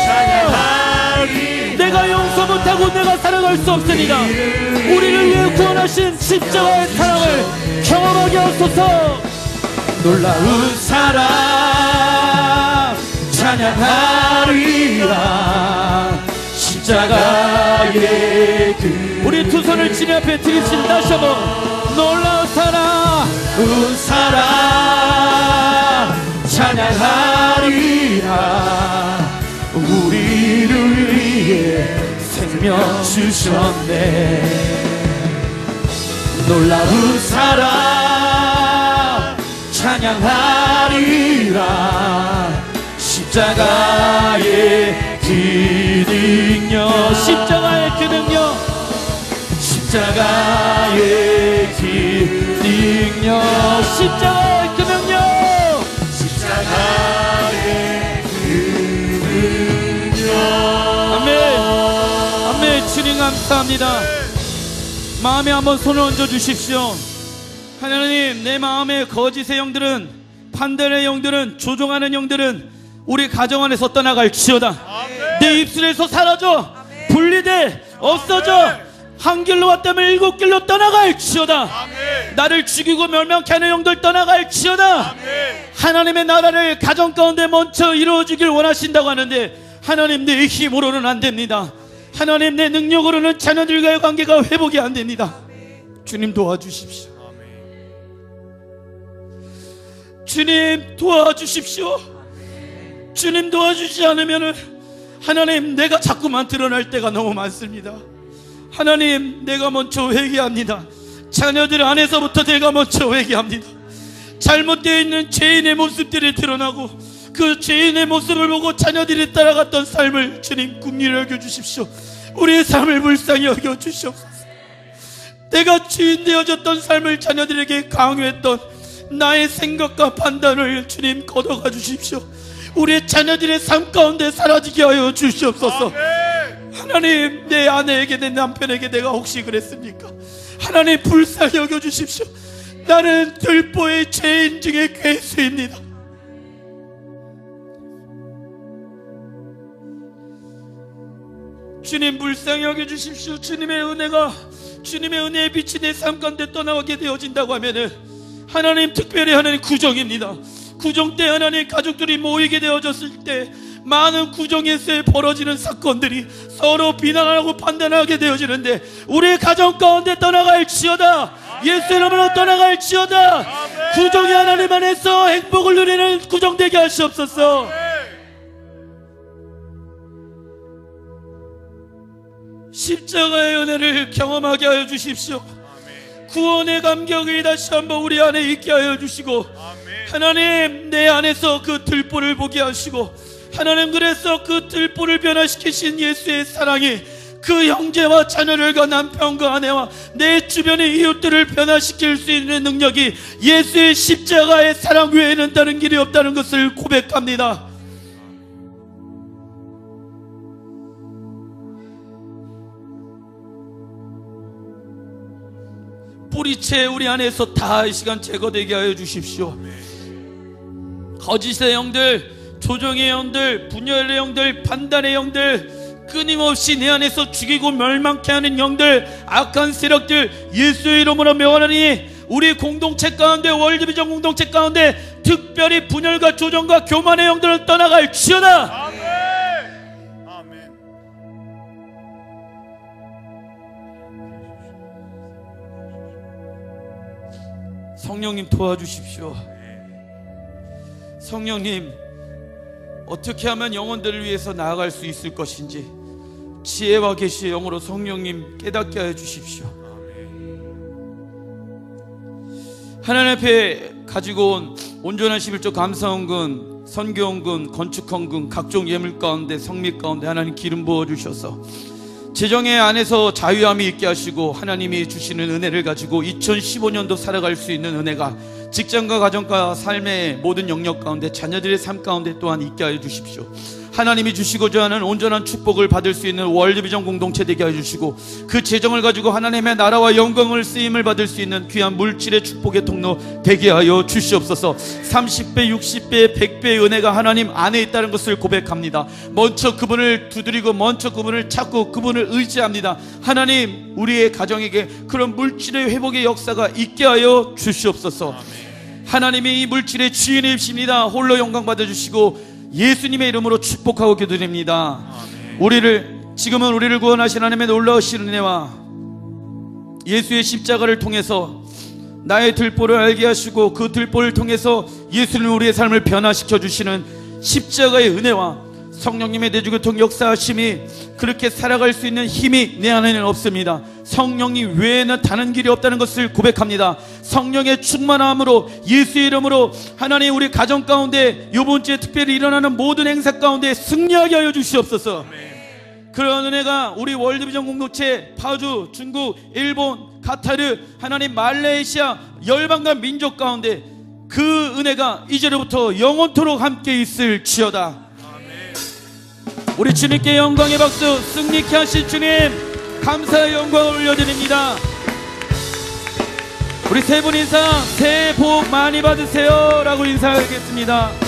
Speaker 1: 내가 용서 못하고 내가 살아갈 수 없으니까 우리를 위해 구원하신 십자가의 사랑을 경험하게 하소서. 놀라운 사랑 찬양하리라. 십자가의 그 우리 두 손을 주님 앞에 드립시다. 다시 한번 놀라운 사랑 찬양하리라. 우리를 위해 생명 주셨네. 놀라운 사랑 찬양하리라. 십자가의 그 능력, 십자가의 그 능력, 십자가의 그 능력, 십자가의 그 능력, 십자가의 그 능력. 아멘. 아멘. 주님 감사합니다. 마음에 한번 손을 얹어 주십시오. 하나님, 내 마음의 거짓의 영들은, 판단의 영들은, 조종하는 영들은 우리 가정 안에서 떠나갈지어다. 내 입술에서 사라져, 분리돼, 없어져. 한 길로 왔다면 일곱 길로 떠나갈지어다. 나를 죽이고 멸망케 하는 영들 떠나갈지어다. 하나님의 나라를 가정 가운데 먼저 이루어지길 원하신다고 하는데, 하나님, 내 힘으로는 안 됩니다. 하나님, 내 능력으로는 자녀들과의 관계가 회복이 안 됩니다. 주님 도와주십시오. 주님 도와주십시오. 주님 도와주지 않으면 하나님, 내가 자꾸만 드러날 때가 너무 많습니다. 하나님, 내가 먼저 회개합니다. 자녀들 안에서부터 내가 먼저 회개합니다. 잘못되어 있는 죄인의 모습들이 드러나고 그 죄인의 모습을 보고 자녀들이 따라갔던 삶을 주님 긍휼히 여겨주십시오. 우리의 삶을 불쌍히 여겨주시옵소서. 내가 주인 되어졌던 삶을 자녀들에게 강요했던 나의 생각과 판단을 주님 걷어가 주십시오. 우리의 자녀들의 삶 가운데 사라지게 하여 주시옵소서. 하나님, 내 아내에게, 내 남편에게 내가 혹시 그랬습니까? 하나님, 불쌍히 여겨주십시오. 나는 들보의 죄인 중에 괴수입니다. 주님, 불쌍히 여겨주십시오. 주님의 은혜의 빛이 내 삶 가운데 떠나게 되어진다고 하면은 하나님, 특별히 하나님 구정입니다. 구정 때 하나님, 가족들이 모이게 되어졌을 때 많은 구정에서 벌어지는 사건들이 서로 비난하고 판단하게 되어지는데 우리의 가정 가운데 떠나갈지어다. 예수 이름으로 떠나갈지어다. 구정이 하나님 안에서 행복을 누리는 구정되게 하시옵소서. 십자가의 은혜를 경험하게 하여 주십시오. 구원의 감격이 다시 한번 우리 안에 있게 하여 주시고, 하나님, 내 안에서 그 들보를 보게 하시고, 하나님, 그래서 그 들보를 변화시키신 예수의 사랑이 그 형제와 자녀들과 남편과 아내와 내 주변의 이웃들을 변화시킬 수 있는 능력이 예수의 십자가의 사랑 외에는 다른 길이 없다는 것을 고백합니다. 뿌리채 우리 안에서 다 이 시간 제거되게 하여 주십시오. 거짓의 영들, 조종의 영들, 분열의 영들, 판단의 영들, 끊임없이 내 안에서 죽이고 멸망케 하는 영들, 악한 세력들 예수의 이름으로 명하노니 우리 공동체 가운데, 월드비전 공동체 가운데 특별히 분열과 조종과 교만의 영들은 떠나갈지어다. 아멘. 성령님 도와주십시오. 성령님, 어떻게 하면 영혼들을 위해서 나아갈 수 있을 것인지 지혜와 계시의 영으로 성령님 깨닫게 하여 주십시오. 하나님 앞에 가지고 온 온전한 11조 감사헌금, 선교헌금, 건축헌금, 각종 예물 가운데, 성미 가운데 하나님 기름 부어주셔서 재정의 안에서 자유함이 있게 하시고 하나님이 주시는 은혜를 가지고 2015년도 살아갈 수 있는 은혜가 직장과 가정과 삶의 모든 영역 가운데 자녀들의 삶 가운데 또한 있게 하여 주십시오. 하나님이 주시고자 하는 온전한 축복을 받을 수 있는 월드비전 공동체 되게 하여 주시고, 그 재정을 가지고 하나님의 나라와 영광을 쓰임을 받을 수 있는 귀한 물질의 축복의 통로 되게 하여 주시옵소서. 30배, 60배, 100배의 은혜가 하나님 안에 있다는 것을 고백합니다. 먼저 그분을 두드리고 먼저 그분을 찾고 그분을 의지합니다. 하나님, 우리의 가정에게 그런 물질의 회복의 역사가 있게 하여 주시옵소서. 하나님이 이 물질의 주인이십니다. 홀로 영광 받아주시고 예수님의 이름으로 축복하고 기도드립니다. 지금은 우리를 구원하신 하나님의 놀라우신 은혜와 예수의 십자가를 통해서 나의 들보를 알게 하시고 그 들보를 통해서 예수님 우리의 삶을 변화시켜 주시는 십자가의 은혜와 성령님의 내주교통 역사하심이, 그렇게 살아갈 수 있는 힘이 내 안에는 없습니다. 성령님 외에는 다른 길이 없다는 것을 고백합니다. 성령의 충만함으로 예수의 이름으로 하나님 우리 가정 가운데 이번 주에 특별히 일어나는 모든 행사 가운데 승리하게 하여 주시옵소서. 그런 은혜가 우리 월드비전 공동체 파주, 중국, 일본, 카타르, 하나님 말레이시아 열방과 민족 가운데 그 은혜가 이제로부터 영원토록 함께 있을지어다. 우리 주님께 영광의 박수, 승리케 하실 주님 감사의 영광을 올려드립니다. 우리 세 분 인사, 새해 복 많이 받으세요 라고 인사하겠습니다.